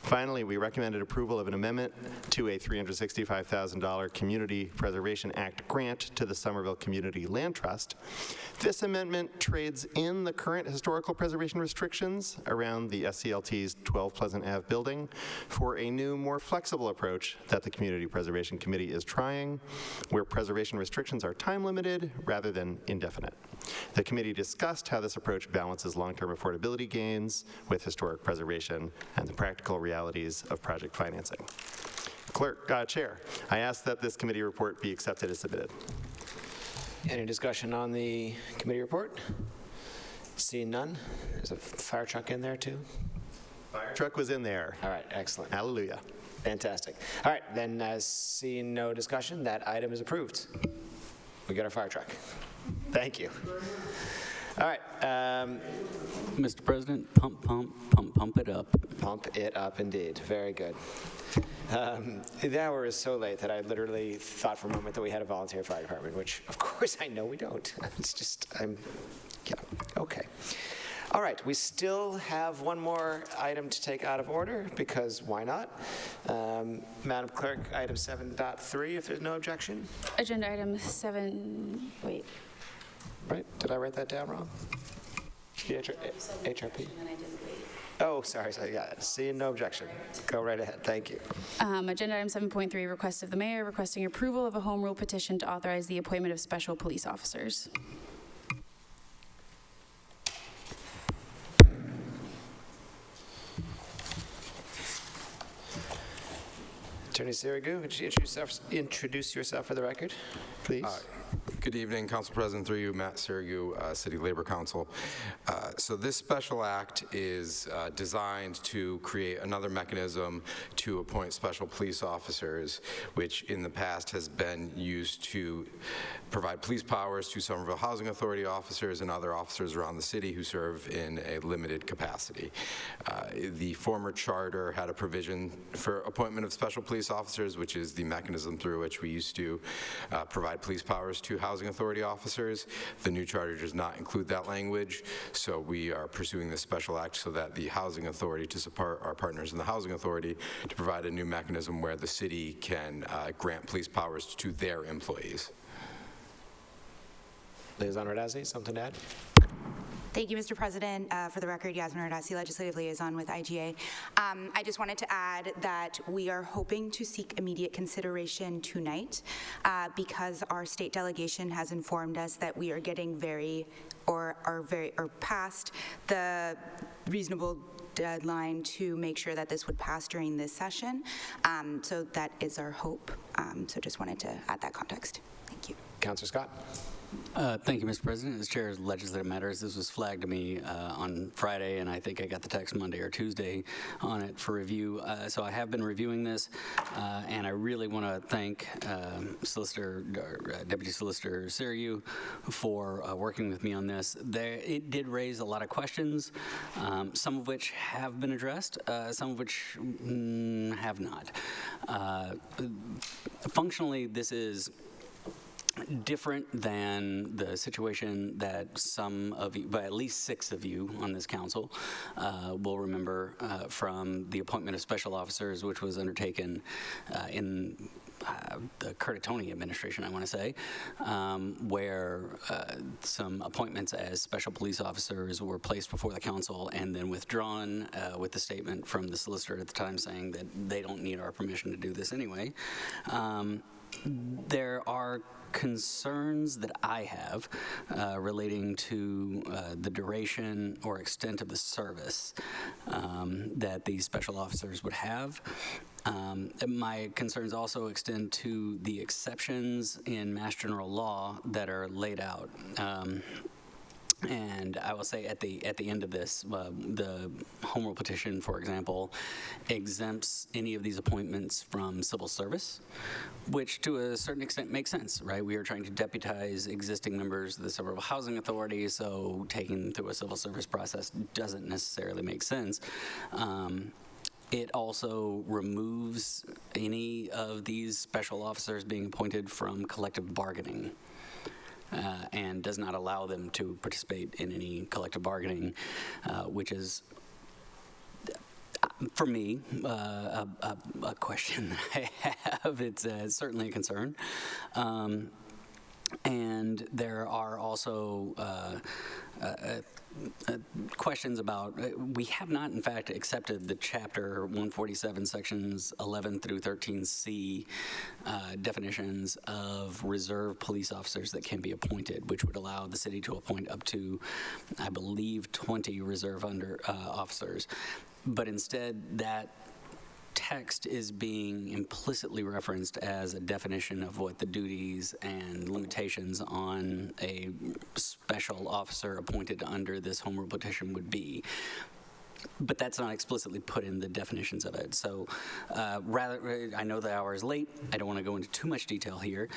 Finally, we recommended approval of an amendment to a $365,000 Community Preservation Act grant to the Somerville Community Land Trust. This amendment trades in the current historical preservation restrictions around the SCLT's 12 Pleasant Ave building for a new, more flexible approach that the Community Preservation Committee is trying, where preservation restrictions are time-limited rather than indefinite. The committee discussed how this approach balances long-term affordability gains with historic preservation and the practical realities of project financing. Chair, I ask that this committee report be accepted as submitted. Any discussion on the committee report? Seeing none. There's a fire truck in there too? Fire truck was in there. All right, excellent. Hallelujah. Fantastic. All right, then seeing no discussion, that item is approved. We got our fire truck. Thank you. All right. Mr. President, pump it up. Pump it up, indeed. Very good. The hour is so late that I literally thought for a moment that we had a volunteer fire department, which, of course, I know we don't. It's just, yeah, okay. All right, we still have one more item to take out of order, because why not? Madam Clerk, item 7.3, if there's no objection. Agenda item 7, wait. Right, did I write that down wrong? HRP? Oh, sorry, yeah, seeing no objection. Go right ahead, thank you. Agenda item 7.3, request of the mayor requesting approval of a home rule petition to authorize the appointment of special police officers. Attorney Sirigu, would you introduce yourself for the record, please? Good evening, Council President, through you, Matt Sirigu, City Labor Council. So this special act is designed to create another mechanism to appoint special police officers, which in the past has been used to provide police powers to Somerville Housing Authority officers and other officers around the city who serve in a limited capacity. The former charter had a provision for appointment of special police officers, which is the mechanism through which we used to provide police powers to housing authority officers. The new charter does not include that language, so we are pursuing this special act so that the housing authority, to support our partners in the housing authority, to provide a new mechanism where the city can grant police powers to their employees. Liaison Radazzi, something to add? Thank you, Mr. President. For the record, Yasmin Radassi, Legislative Liaison with IGA. I just wanted to add that we are hoping to seek immediate consideration tonight because our state delegation has informed us that we are getting or past the reasonable deadline to make sure that this would pass during this session. So that is our hope. So just wanted to add that context. Thank you. Councilor Scott. Thank you, Mr. President. As Chair of Legislative Matters, this was flagged to me on Friday, and I think I got the text Monday or Tuesday on it for review. So I have been reviewing this, and I really want to thank Deputy Solicitor Sirigu for working with me on this. It did raise a lot of questions, some of which have been addressed, some of which have not. Functionally, this is different than the situation that some of you, but at least 6 of you on this council will remember from the appointment of special officers, which was undertaken in the Curtatone administration, I want to say, where some appointments as special police officers were placed before the council and then withdrawn with the statement from the solicitor at the time saying that they don't need our permission to do this anyway. There are concerns that I have relating to the duration or extent of the service that these special officers would have. My concerns also extend to the exceptions in Mass General Law that are laid out. And I will say at the end of this, the home rule petition, for example, exempts any of these appointments from civil service, which to a certain extent makes sense, right? We are trying to deputize existing members of the Somerville Housing Authority, so taking them through a civil service process doesn't necessarily make sense. It also removes any of these special officers being appointed from collective bargaining. And does not allow them to participate in any collective bargaining, which is, for me, a question that I have. It's certainly a concern. And there are also questions about, we have not in fact accepted the chapter 147 sections 11 through 13C definitions of reserve police officers that can be appointed, which would allow the city to appoint up to, I believe, 20 reserve officers. But instead, that text is being implicitly referenced as a definition of what the duties and limitations on a special officer appointed under this home rule petition would be. But that's not explicitly put in the definitions of it. So I know the hour is late. I don't want to go into too much detail here.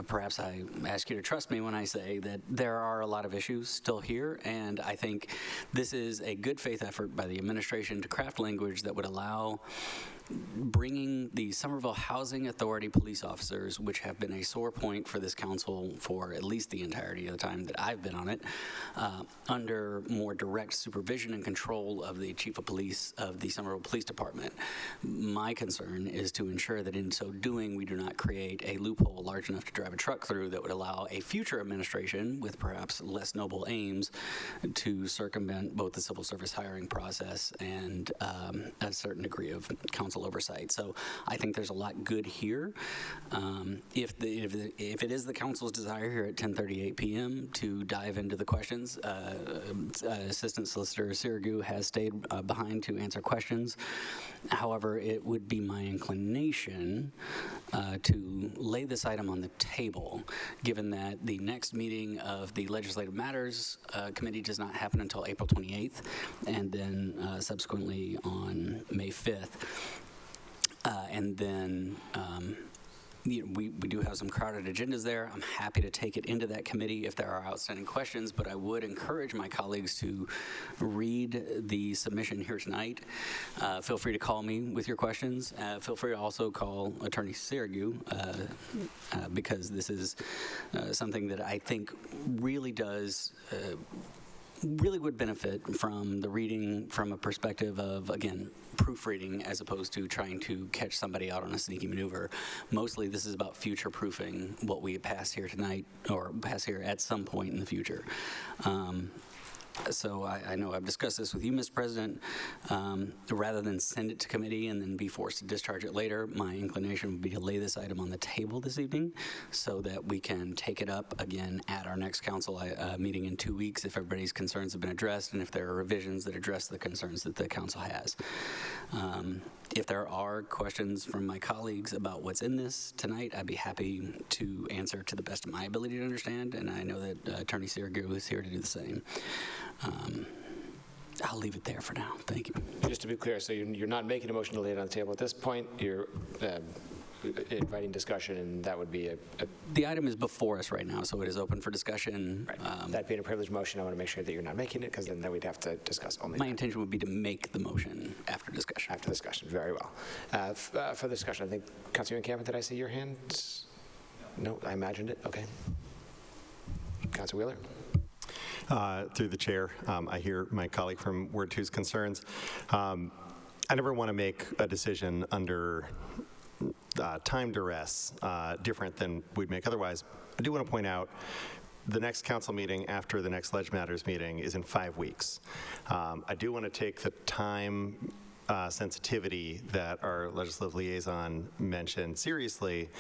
Perhaps I ask you to trust me when I say that there are a lot of issues still here, and I think this is a good faith effort by the administration to craft language that would allow bringing the Somerville Housing Authority police officers, which have been a sore point for this council for at least the entirety of the time that I've been on it, under more direct supervision and control of the chief of police of the Somerville Police Department. My concern is to ensure that in so doing, we do not create a loophole large enough to drive a truck through that would allow a future administration with perhaps less noble aims to circumvent both the civil service hiring process and a certain degree of council oversight. So I think there's a lot good here. If it is the council's desire here at 10:38 p.m. to dive into the questions, Assistant Solicitor Sirigu has stayed behind to answer questions. However, it would be my inclination to lay this item on the table, given that the next meeting of the Legislative Matters Committee does not happen until April 28th, and then subsequently on May 5th. And then we do have some crowded agendas there. I'm happy to take it into that committee if there are outstanding questions, but I would encourage my colleagues to read the submission here tonight. Feel free to call me with your questions. Feel free to also call Attorney Sirigu because this is something that I think really does really would benefit from the reading from a perspective of, again, proofreading as opposed to trying to catch somebody out on a sneaky maneuver. Mostly this is about future-proofing what we pass here tonight or pass here at some point in the future. So I know I've discussed this with you, Mr. President. Rather than send it to committee and then be forced to discharge it later, my inclination would be to lay this item on the table this evening so that we can take it up again at our next council meeting in 2 weeks if everybody's concerns have been addressed and if there are revisions that address the concerns that the council has. If there are questions from my colleagues about what's in this tonight, I'd be happy to answer to the best of my ability to understand, and I know that Attorney Sirigu is here to do the same. I'll leave it there for now. Thank you. Just to be clear, so you're not making a motion to lay it on the table at this point. You're inviting discussion, and that would be The item is before us right now, so it is open for discussion. Right. That being a privileged motion, I want to make sure that you're not making it, because then we'd have to discuss only My intention would be to make the motion after discussion. After discussion, very well. For the discussion, I think, Councilor Campbell, did I see your hand? No, I imagined it. Okay. Councilor Wheeler. Through the chair, I hear my colleague from Ward 2's concerns. I never want to make a decision under time duress different than we'd make otherwise. I do want to point out the next council meeting after the next Leg Matters meeting is in 5 weeks. I do want to take the time sensitivity that our legislative liaison mentioned seriously,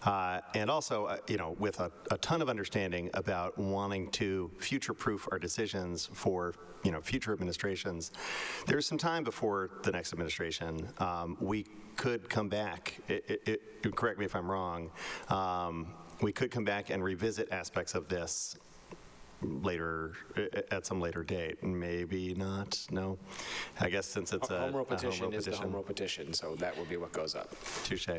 and also, with a ton of understanding about wanting to future-proof our decisions for, future administrations. There's some time before the next administration. We could come back. Correct me if I'm wrong. We could come back and revisit aspects of this later, at some later date. Maybe not. No, I guess since it's a home rule petition is the petition. home rule petition, so that will be what goes up. Touche.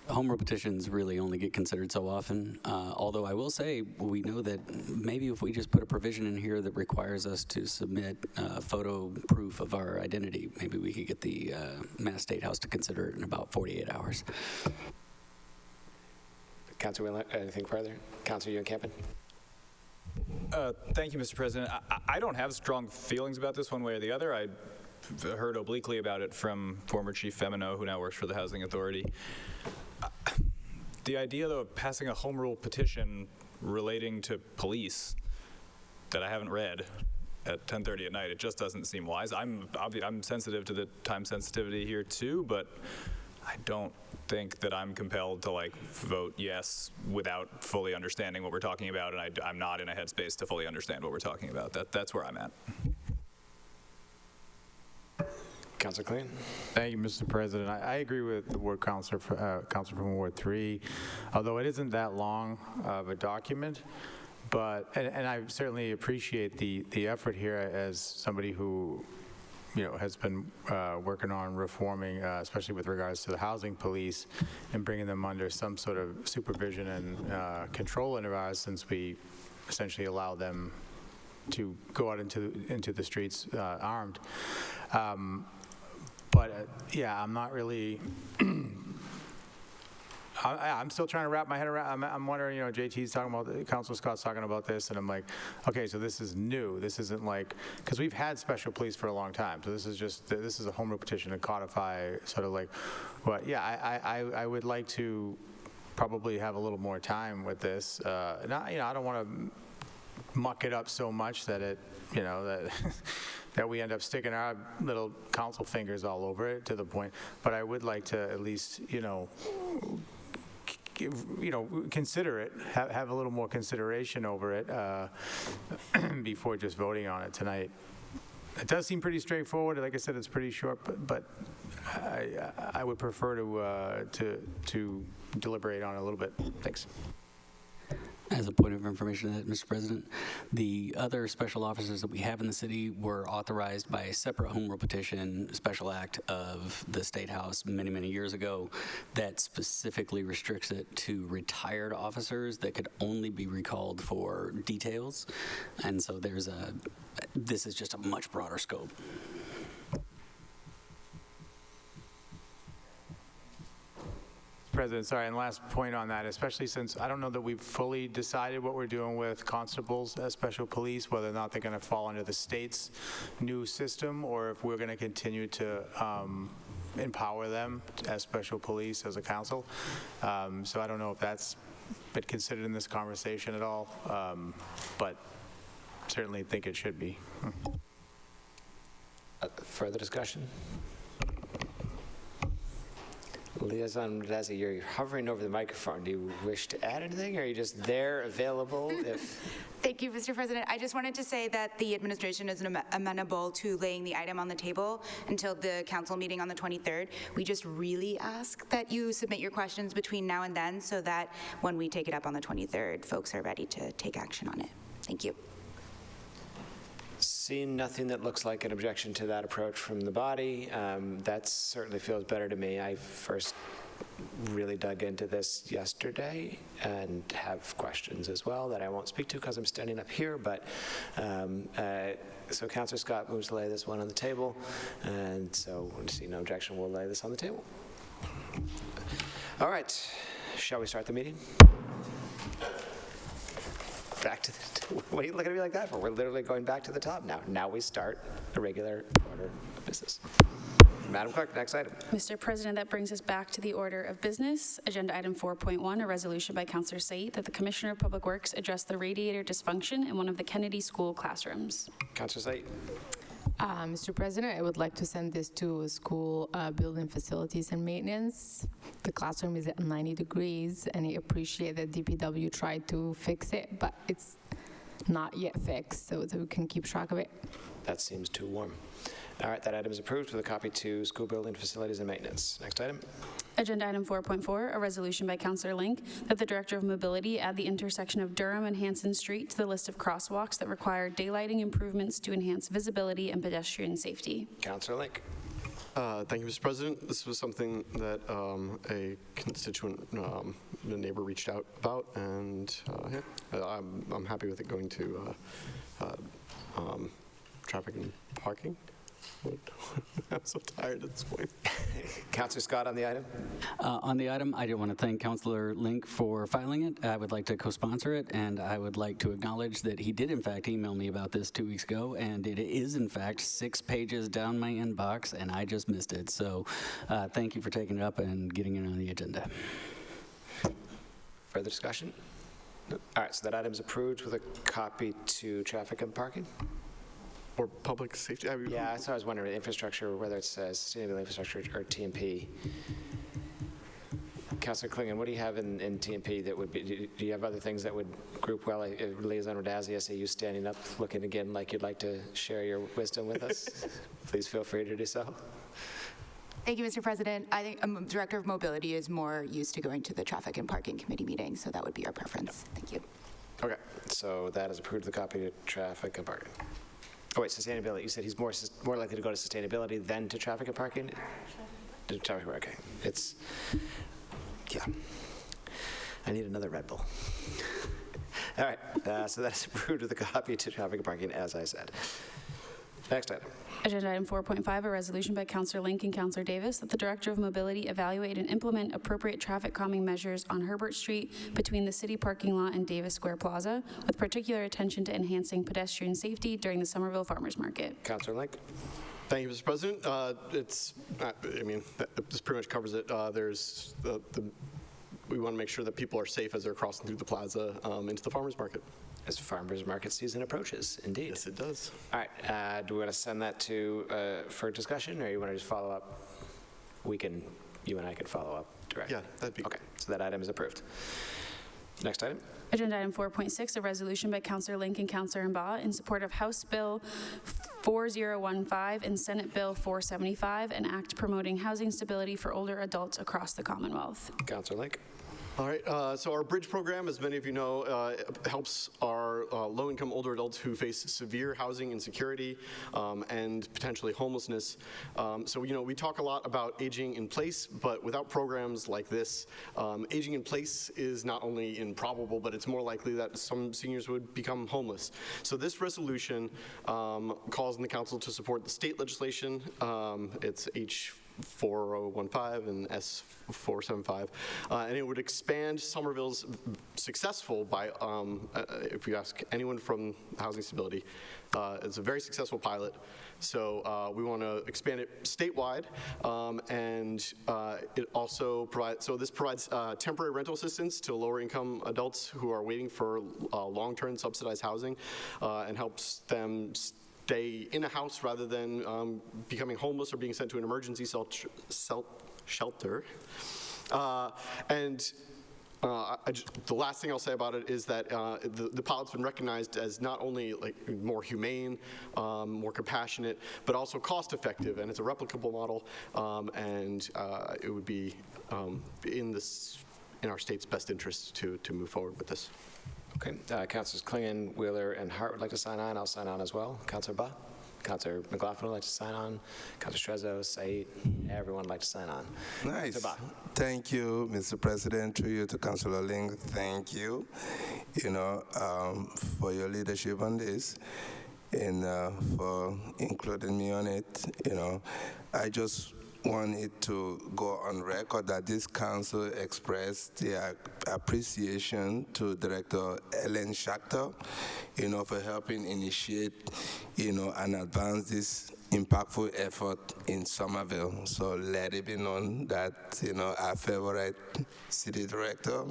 Home rule petitions really only get considered so often, although I will say we know that maybe if we just put a provision in here that requires us to submit photo proof of our identity, maybe we could get the Mass State House to consider it in about 48 hours. Councilor Wheeler, anything further? Councilor Campbell. Thank you, Mr. President. I don't have strong feelings about this one way or the other. I heard obliquely about it from former Chief Femino, who now works for the Housing Authority. The idea, though, of passing a home rule petition relating to police that I haven't read at 10:30 at night, it just doesn't seem wise. I'm sensitive to the time sensitivity here, too, but I don't think that I'm compelled to vote yes without fully understanding what we're talking about, and I'm not in a headspace to fully understand what we're talking about. That's where I'm at. Councilor Clean. Thank you, Mr. President. I agree with the ward counselor from Ward 3, although it isn't that long of a document. But and I certainly appreciate the effort here as somebody who has been working on reforming, especially with regards to the housing police, and bringing them under some sort of supervision and control in ours, since we essentially allow them to go out into the streets armed. But yeah, I'm not really. I'm still trying to wrap my head around. I'm wondering, JT's talking about, Councilor Scott's talking about this, and I'm like, okay, so this is new. This isn't because we've had special police for a long time. So this is a home rule petition to codify sort of what. Yeah, I would like to probably have a little more time with this. Not, I don't want to muck it up so much that it, that that we end up sticking our little council fingers all over it to the point. But I would like to at least, consider it, have a little more consideration over it before just voting on it tonight. It does seem pretty straightforward. Like I said, it's pretty short, but I would prefer to deliberate on it a little bit. Thanks. As a point of information, Mr. President, the other special officers that we have in the city were authorized by a separate home rule petition special act of the State House many, many years ago that specifically restricts it to retired officers that could only be recalled for details. And so this is just a much broader scope. President, sorry, and last point on that, especially since I don't know that we've fully decided what we're doing with constables as special police, whether or not they're going to fall under the state's new system, or if we're going to continue to empower them as special police as a council. So I don't know if that's been considered in this conversation at all, but certainly think it should be. Further discussion? Liaison Radazzi, you're hovering over the microphone. Do you wish to add anything, or are you just there, available if... Thank you, Mr. President. I just wanted to say that the administration is amenable to laying the item on the table until the council meeting on the 23rd. We just really ask that you submit your questions between now and then so that when we take it up on the 23rd, folks are ready to take action on it. Thank you. Seeing nothing that looks like an objection to that approach from the body, that certainly feels better to me. I first really dug into this yesterday and have questions as well that I won't speak to because I'm standing up here, but so Councillor Scott moves to lay this one on the table, and so when you see no objection, we'll lay this on the table. All right, shall we start the meeting? Back to what are you looking at me like that for? We're literally going back to the top now. Now we start the regular order of business. Madam Clerk, next item. Mr. President, that brings us back to the order of business. Agenda item 4.1, a resolution by Councillor Said that the Commissioner of Public Works address the radiator dysfunction in one of the Kennedy School classrooms. Councillor Said. Mr. President, I would like to send this to school building facilities and maintenance. The classroom is at 90 degrees, and I appreciate that DPW tried to fix it, but it's not yet fixed, so that we can keep track of it. That seems too warm. All right, that item is approved with a copy to school building facilities and maintenance. Next item. Agenda item 4.4, a resolution by Councillor Link that the Director of Mobility add the intersection of Durham and Hanson Street to the list of crosswalks that require daylighting improvements to enhance visibility and pedestrian safety. Councillor Link. Thank you, Mr. President. This was something that a constituent, the neighbor reached out about, and I'm happy with it going to traffic and parking. I'm so tired at this point. Councillor Scott on the item. On the item, I do want to thank Councillor Link for filing it. I would like to co-sponsor it, and I would like to acknowledge that he did in fact email me about this 2 weeks ago, and it is in fact 6 pages down my inbox, and I just missed it. So thank you for taking it up and getting it on the agenda. Further discussion? No. All right, so that item is approved with a copy to traffic and parking. Or public safety? Yeah, that's what I was wondering, infrastructure, whether it's sustainable infrastructure or TMP. Councillor Klingon, what do you have in TMP that would be, do you have other things that would group well? Liaison Radazzi, I see you standing up, looking again like you'd like to share your wisdom with us. Please feel free to do so. Thank you, Mr. President. I think Director of Mobility is more used to going to the Traffic and Parking Committee meeting, so that would be our preference. Thank you. Okay, so that is approved with a copy to traffic and parking. Oh, wait, sustainability. You said he's more likely to go to sustainability than to traffic and parking? To traffic and parking. It's, yeah. I need another Red Bull. All right, so that's approved with a copy to traffic and parking, as I said. Next item. Agenda item 4.5, a resolution by Councillor Link and Councillor Davis that the Director of Mobility evaluate and implement appropriate traffic calming measures on Herbert Street between the city parking lot and Davis Square Plaza, with particular attention to enhancing pedestrian safety during the Somerville Farmers Market. Councillor Link. Thank you, Mr. President. This pretty much covers it. There's the we want to make sure that people are safe as they're crossing through the plaza into the farmers market. As farmers market season approaches, indeed. Yes, it does. All right, do we want to send that to, for discussion, or you want to just follow up? You and I can follow up directly. Yeah, that'd be okay. So that item is approved. Next item. Agenda item 4.6, a resolution by Councillor Link and Councillor Mbaugh in support of House Bill 4015 and Senate Bill 475, an act promoting housing stability for older adults across the Commonwealth. Councillor Link. All right, so our bridge program, as many of you know, helps our low-income older adults who face severe housing insecurity and potentially homelessness. So, you know, we talk a lot about aging in place, but without programs like this, aging in place is not only improbable, but it's more likely that some seniors would become homeless. So this resolution calls on the council to support the state legislation. It's H4015 and S475, and it would expand Somerville's successful by, if you ask anyone from Housing Stability, it's a very successful pilot. So we want to expand it statewide, and it also provides, so this provides temporary rental assistance to lower income adults who are waiting for long-term subsidized housing, and helps them stay in a house rather than becoming homeless or being sent to an emergency shelter. The last thing I'll say about it is that the pilot's been recognized as not only like more humane, more compassionate, but also cost-effective, and it's a replicable model, and it would be in our state's best interest to move forward with this. Okay, Councilors Klingon, Wheeler, and Hart would like to sign on. I'll sign on as well. Councilor Baugh, Councilor McLaughlin would like to sign on. Councilor Strezzo, Said, everyone would like to sign on. Nice. Thank you, Mr. President. To you, to Councilor Ling, thank you, for your leadership on this and for including me on it. I just want it to go on record that this council expressed their appreciation to Director Ellen Schachter, for helping initiate, and advance this impactful effort in Somerville. So let it be known that, our favorite city director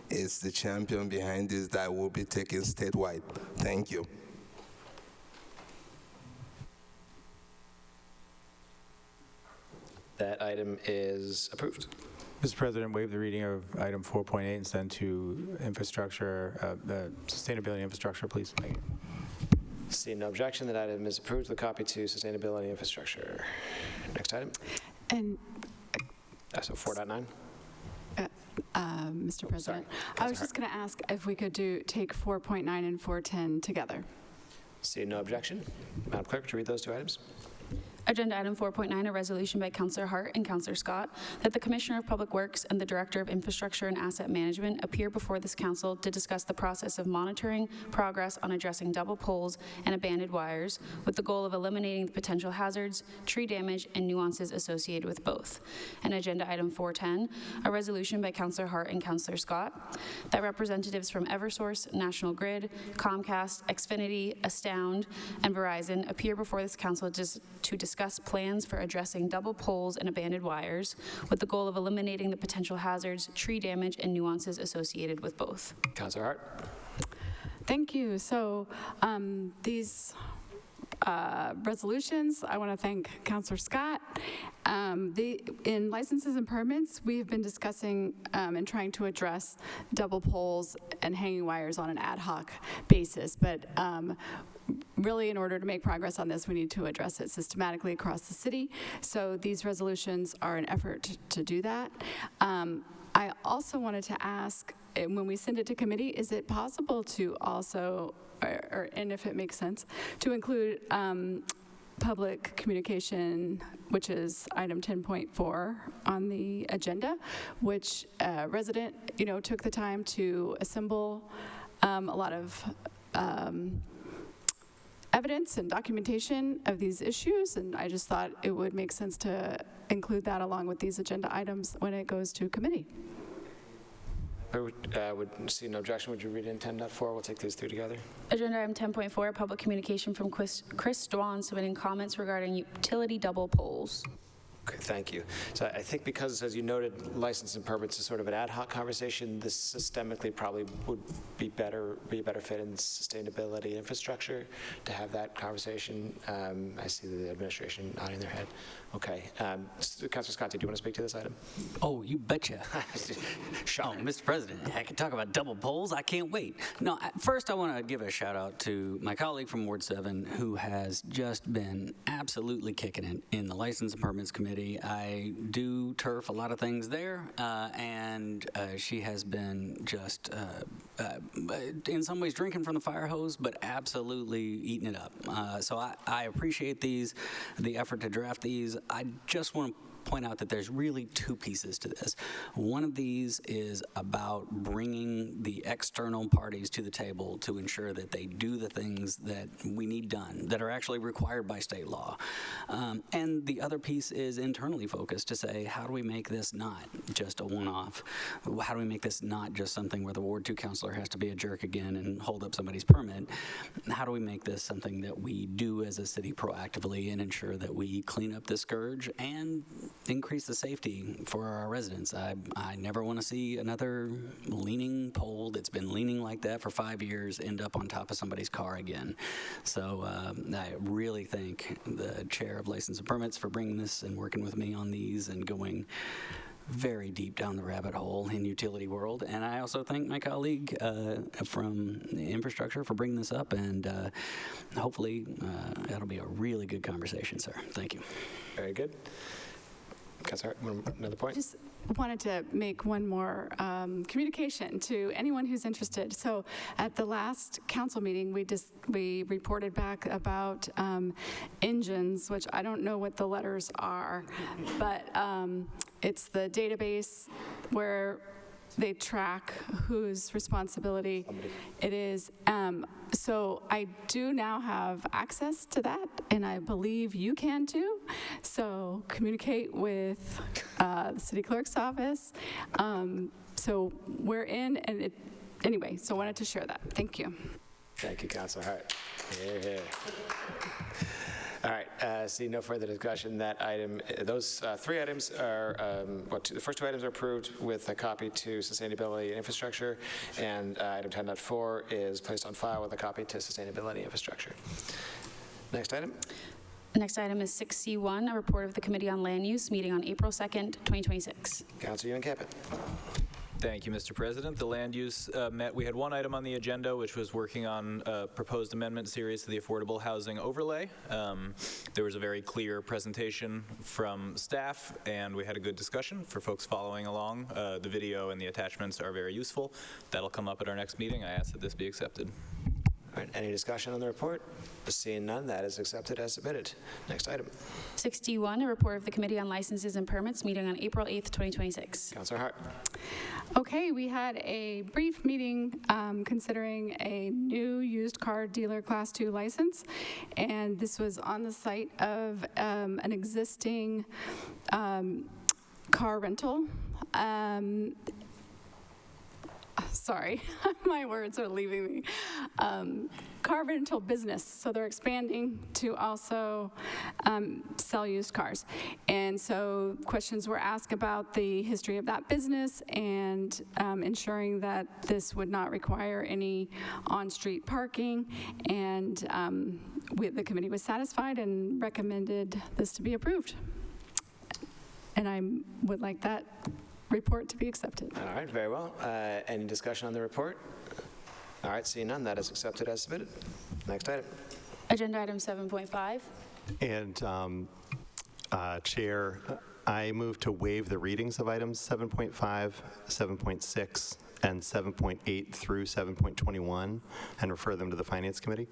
is the champion behind this that will be taken statewide. Thank you. That item is approved. Mr. President, waive the reading of item 4.8 and send to infrastructure, sustainability infrastructure, please. Thank you. Seeing no objection, that item is approved with a copy to sustainability infrastructure. Next item. And so 4.9. Mr. President, I was just going to ask if we could take 4.9 and 410 together. Seeing no objection, Madam Clerk, would you read those two items? Agenda item 4.9, a resolution by Councillor Hart and Councillor Scott that the Commissioner of Public Works and the Director of Infrastructure and Asset Management appear before this council to discuss the process of monitoring progress on addressing double poles and abandoned wires with the goal of eliminating the potential hazards, tree damage, and nuances associated with both. And agenda item 410, a resolution by Councillor Hart and Councillor Scott that representatives from Eversource, National Grid, Comcast, Xfinity, Astound, and Verizon appear before this council to discuss plans for addressing double poles and abandoned wires with the goal of eliminating the potential hazards, tree damage, and nuances associated with both. Councilor Hart. Thank you. So these resolutions, I want to thank Councillor Scott. In licenses and permits, we have been discussing and trying to address double poles and hanging wires on an ad hoc basis, but really, in order to make progress on this, we need to address it systematically across the city. So these resolutions are an effort to do that. I also wanted to ask, when we send it to committee, is it possible to also, and if it makes sense, to include public communication, which is item 10.4 on the agenda, which a resident, took the time to assemble a lot of evidence and documentation of these issues, and I just thought it would make sense to include that along with these agenda items when it goes to committee. I would see no objection. Would you read in 10.4? We'll take these three together. Agenda item 10.4, public communication from Chris Dwan submitting comments regarding utility double poles. Okay, thank you. So I think because, as you noted, license and permits is sort of an ad hoc conversation, this systemically probably would be a better fit in sustainability infrastructure to have that conversation. I see the administration nodding their head. Okay. Councilor Scott, did you want to speak to this item? Oh, you betcha. Oh, Mr. President, I can talk about double polls. I can't wait. No, first I want to give a shout out to my colleague from Ward 7 who has just been absolutely kicking it in the License and Permits Committee. I do turf a lot of things there, and she has been just, in some ways, drinking from the fire hose, but absolutely eating it up. So I appreciate the effort to draft these. I just want to point out that there's really two pieces to this. One of these is about bringing the external parties to the table to ensure that they do the things that we need done, that are actually required by state law. And the other piece is internally focused to say, how do we make this not just a one-off? How do we make this not just something where the Ward 2 councilor has to be a jerk again and hold up somebody's permit? How do we make this something that we do as a city proactively and ensure that we clean up this scourge and increase the safety for our residents? I never want to see another leaning pole that's been leaning like that for 5 years end up on top of somebody's car again. So I really thank the chair of License and Permits for bringing this and working with me on these and going very deep down the rabbit hole in utility world. And I also thank my colleague from infrastructure for bringing this up, and hopefully that'll be a really good conversation, sir. Thank you. Very good. Councilor, another point? Just wanted to make one more communication to anyone who's interested. So at the last council meeting, we reported back about engines, which I don't know what the letters are, but it's the database where they track whose responsibility it is. So I do now have access to that, and I believe you can too. So communicate with the city clerk's office. So we're in, and anyway, so I wanted to share that. Thank you. Thank you, Councilor Hart. Here, here. All right, see no further discussion. That item, those three items are, the first two items are approved with a copy to Sustainability and Infrastructure, and item 10.4 is placed on file with a copy to Sustainability and Infrastructure. Next item. The next item is 6C1, a report of the Committee on Land Use meeting on April 2nd, 2026. Councilor Ewan-Caput. Thank you, Mr. President. The land use met. We had one item on the agenda, which was working on a proposed amendment series to the affordable housing overlay. There was a very clear presentation from staff, and we had a good discussion for folks following along. The video and the attachments are very useful. That'll come up at our next meeting. I ask that this be accepted. All right, any discussion on the report? Seeing none, that is accepted as submitted. Next item. 6D1, a report of the Committee on Licenses and Permits meeting on April 8th, 2026. Councilor Hart. Okay, we had a brief meeting considering a new used car dealer Class 2 license, and this was on the site of an existing car rental. Sorry, my words are leaving me. Car rental business, so they're expanding to also sell used cars. And so questions were asked about the history of that business and ensuring that this would not require any on-street parking. And the committee was satisfied and recommended this to be approved. And I would like that report to be accepted. All right, very well. Any discussion on the report? All right, seeing none, that is accepted as submitted. Next item. Agenda item 7.5. And Chair, I move to waive the readings of items 7.5, 7.6, and 7.8 through 7.21 and refer them to the Finance Committee.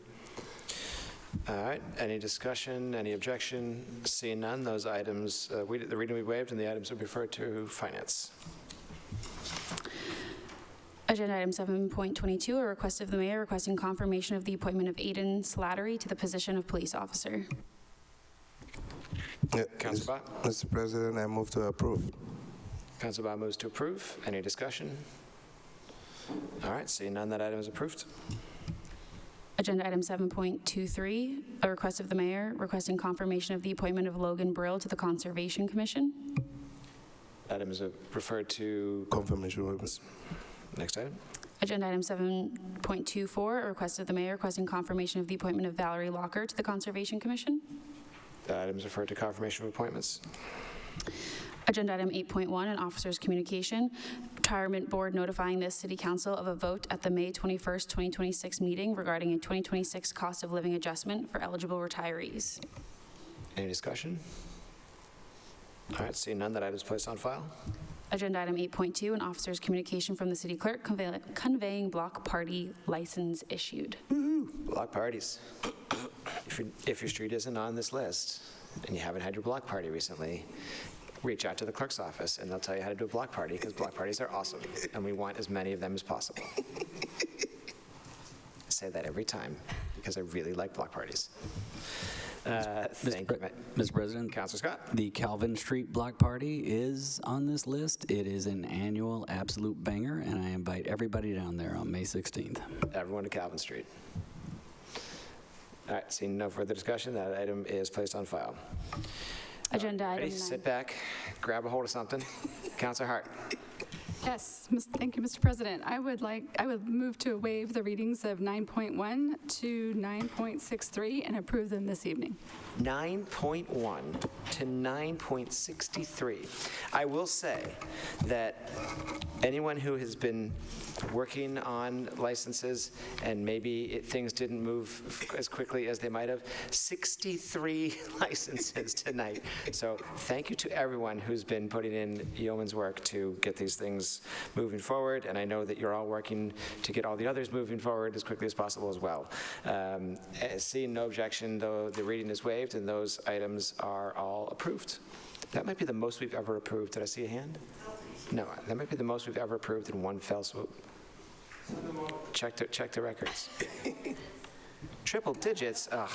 All right, any discussion, any objection? Seeing none, those items, the reading will be waived and the items will be referred to Finance. Agenda item 7.22, a request of the mayor requesting confirmation of the appointment of Aiden Slattery to the position of police officer. Councilor Bott. Mr. President, I move to approve. Councilor Bott moves to approve. Any discussion? All right, seeing none, that item is approved. Agenda item 7.23, a request of the mayor requesting confirmation of the appointment of Logan Brill to the Conservation Commission. Item is referred to Confirmation request. next item. Agenda item 7.24, a request of the mayor requesting confirmation of the appointment of Valerie Locker to the Conservation Commission. The item is referred to confirmation of appointments. Agenda item 8.1, an officer's communication. Retirement Board notifying the City Council of a vote at the May 21st, 2026 meeting regarding a 2026 cost of living adjustment for eligible retirees. Any discussion? All right, seeing none, that item is placed on file. Agenda item 8.2, an officer's communication from the city clerk conveying block party license issued. Block parties. If your street isn't on this list and you haven't had your block party recently, reach out to the clerk's office and they'll tell you how to do a block party, because block parties are awesome and we want as many of them as possible. I say that every time because I really like block parties. Thank you, Mr. President. Councilor Scott. The Calvin Street Block Party is on this list. It is an annual absolute banger, and I invite everybody down there on May 16th. Everyone to Calvin Street. All right, seeing no further discussion, that item is placed on file. Agenda item Ready? 9. Sit back, grab a hold of something. Councilor Hart. Yes, thank you, Mr. President. I would move to waive the readings of 9.1 to 9.63 and approve them this evening. 9.1 to 9.63. I will say that anyone who has been working on licenses and maybe things didn't move as quickly as they might have, 63 licenses tonight. So thank you to everyone who's been putting in yeoman's work to get these things moving forward, and I know that you're all working to get all the others moving forward as quickly as possible as well. Seeing no objection, though, the reading is waived and those items are all approved. That might be the most we've ever approved. Did I see a hand? No, that might be the most we've ever approved in one fell swoop. Check the records. Triple digits? Ugh.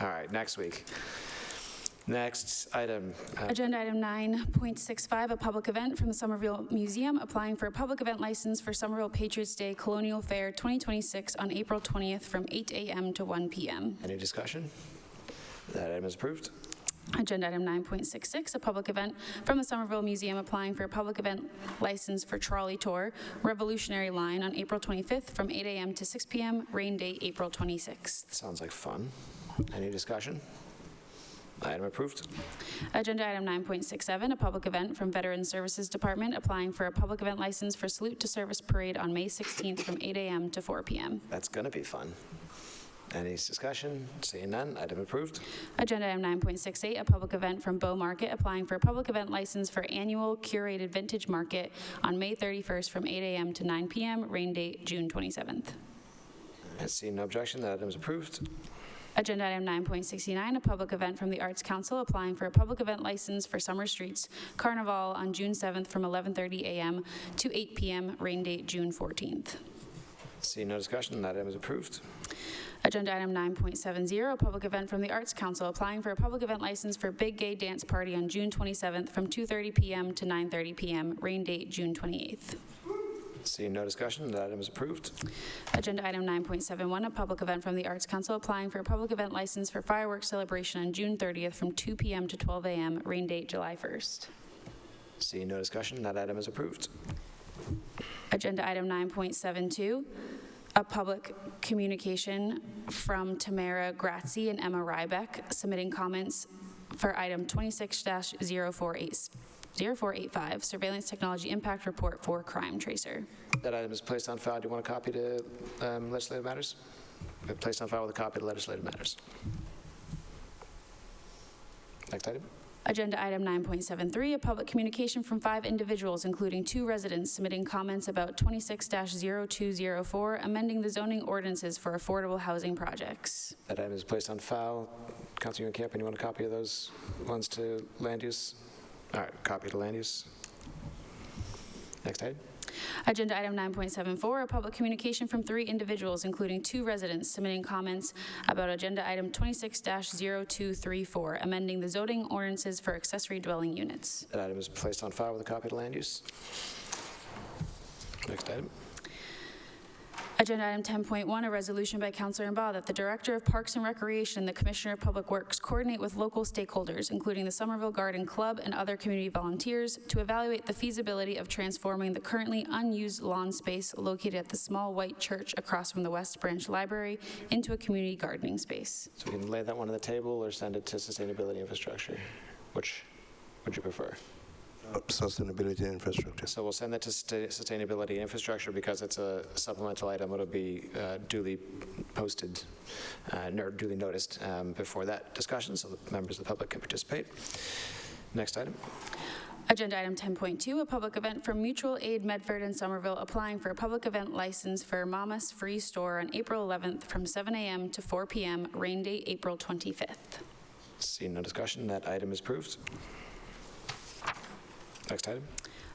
All right, next week. Next item. Agenda item 9.65, a public event from the Somerville Museum applying for a public event license for Somerville Patriots Day Colonial Fair 2026 on April 20th from 8 a.m. to 1 p.m. Any discussion? That item is approved. Agenda item 9.66, a public event from the Somerville Museum applying for a public event license for Trolley Tour Revolutionary Line on April 25th from 8 a.m. to 6 p.m., rain date April 26th. Sounds like fun. Any discussion? Item approved. Agenda item 9.67, a public event from Veterans Services Department applying for a public event license for Salute to Service Parade on May 16th from 8 a.m. to 4 p.m. That's going to be fun. Any discussion? Seeing none, item approved. Agenda item 9.68, a public event from Bow Market applying for a public event license for annual curated vintage market on May 31st from 8 a.m. to 9 p.m., rain date June 27th. Seeing no objection, that item is approved. Agenda item 9.69, a public event from the Arts Council applying for a public event license for Summer Streets Carnival on June 7th from 11:30 a.m. to 8 p.m., rain date June 14th. Seeing no discussion, that item is approved. Agenda item 9.70, a public event from the Arts Council applying for a public event license for Big Gay Dance Party on June 27th from 2:30 p.m. to 9:30 p.m., rain date June 28th. Seeing no discussion, that item is approved. Agenda item 9.71, a public event from the Arts Council applying for a public event license for fireworks celebration on June 30th from 2 p.m. to 12 a.m., rain date July 1st. Seeing no discussion, that item is approved. Agenda item 9.72, a public communication from Tamara Grazzi and Emma Rybeck submitting comments for item 26-0485, Surveillance Technology Impact Report for Crime Tracer. That item is placed on file. Do you want a copy to Legislative Matters? Placed on file with a copy to Legislative Matters. Next item. Agenda item 9.73, a public communication from 5 individuals, including 2 residents, submitting comments about 26-0204, amending the zoning ordinances for affordable housing projects. That item is placed on file. Councilor Campion, you want a copy of those ones to land use? All right, copy to land use. Next item. Agenda item 9.74, a public communication from 3 individuals, including 2 residents, submitting comments about agenda item 26-0234, amending the zoning ordinances for accessory dwelling units. That item is placed on file with a copy to land use. Next item. Agenda item 10.1, a resolution by Councilor Mbaugh that the Director of Parks and Recreation and the Commissioner of Public Works coordinate with local stakeholders, including the Somerville Garden Club and other community volunteers, to evaluate the feasibility of transforming the currently unused lawn space located at the small white church across from the West Branch Library into a community gardening space. So we can lay that one on the table or send it to Sustainability Infrastructure. Which would you prefer? Sustainability infrastructure. So we'll send that to Sustainability Infrastructure because it's a supplemental item. It'll be duly posted, or duly noticed before that discussion, so the members of the public can participate. Next item. Agenda item 10.2, a public event from Mutual Aid Medford and Somerville applying for a public event license for Mama's Free Store on April 11th from 7 a.m. to 4 p.m., rain date April 25th. Seeing no discussion, that item is approved. Next item.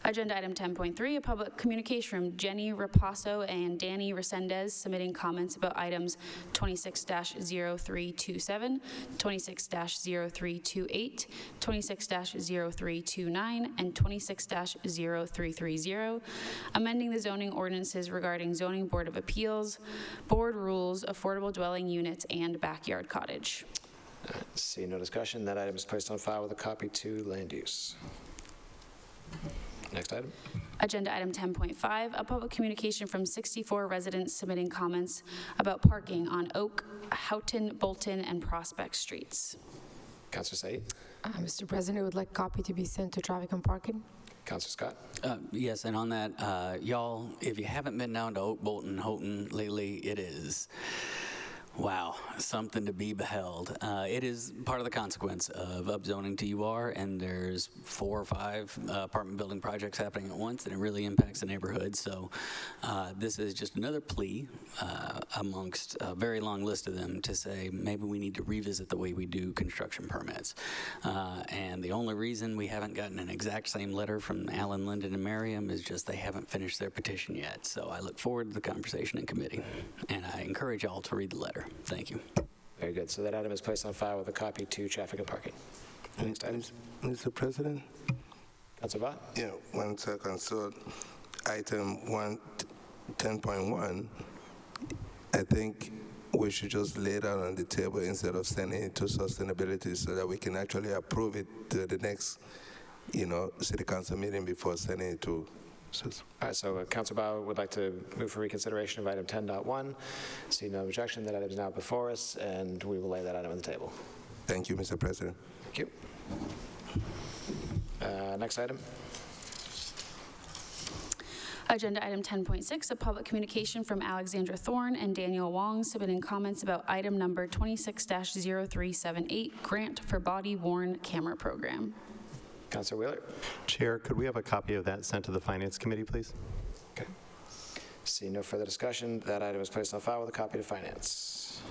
Agenda item 10.3, a public communication from Jenny Rapasso and Danny Resendez submitting comments about items 26-0327, 26-0328, 26-0329, and 26-0330, amending the zoning ordinances regarding Zoning Board of Appeals, board rules, affordable dwelling units, and backyard cottage. Seeing no discussion, that item is placed on file with a copy to land use. Next item. Agenda item 10.5, a public communication from 64 residents submitting comments about parking on Oak, Houghton, Bolton, and Prospect Streets. Councilor Said. Mr. President, I would like a copy to be sent to Traffic and Parking. Councilor Scott. Yes, and on that, y'all, if you haven't been down to Oak, Bolton, Houghton lately, it is... wow, something to be beheld. It is part of the consequence of upzoning to UR, and there's 4 or 5 apartment building projects happening at once, and it really impacts the neighborhood. So this is just another plea amongst a very long list of them to say maybe we need to revisit the way we do construction permits. And the only reason we haven't gotten an exact same letter from Alan, Linden, and Merriam is just they haven't finished their petition yet. So I look forward to the conversation in committee, and I encourage y'all to read the letter. Thank you. Very good. So that item is placed on file with a copy to Traffic and Parking. Next item. Mr. President? Councilor Vaught? Yeah, 1 second. So item 10.1, I think we should just lay it out on the table instead of sending it to sustainability so that we can actually approve it to the next, city council meeting before sending it to. All right, so Councilor Bauer would like to move for reconsideration of item 10.1. See no objection. That item is now before us, and we will lay that item on the table. Thank you, Mr. President. Thank you. Next item. Agenda item 10.6, a public communication from Alexandra Thorne and Daniel Wong submitting comments about item number 26-0378, grant for body-worn camera program. Councilor Wheeler. Chair, could we have a copy of that sent to the Finance Committee, please? Okay. See no further discussion. That item is placed on file with a copy to Finance.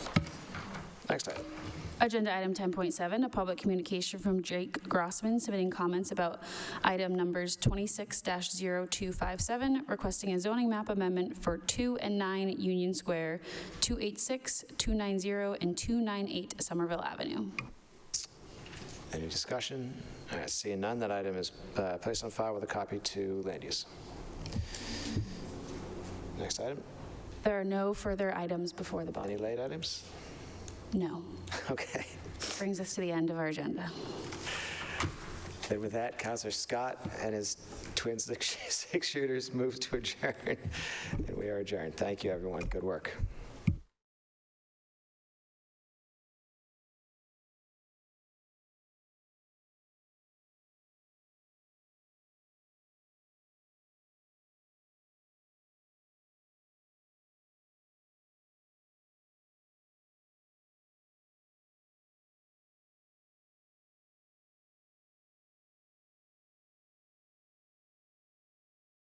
Next item. Agenda item 10.7, a public communication from Jake Grossman submitting comments about item numbers 26-0257, requesting a zoning map amendment for 2 and 9 Union Square, 286, 290, and 298 Somerville Avenue. Any discussion? All right, seeing none, that item is placed on file with a copy to land use. Next item. There are no further items before the body. Any late items? No. Okay. Brings us to the end of our agenda. And with that, Councilor Scott and his twin six-shooters move to adjourn, and we are adjourned. Thank you, everyone. Good work.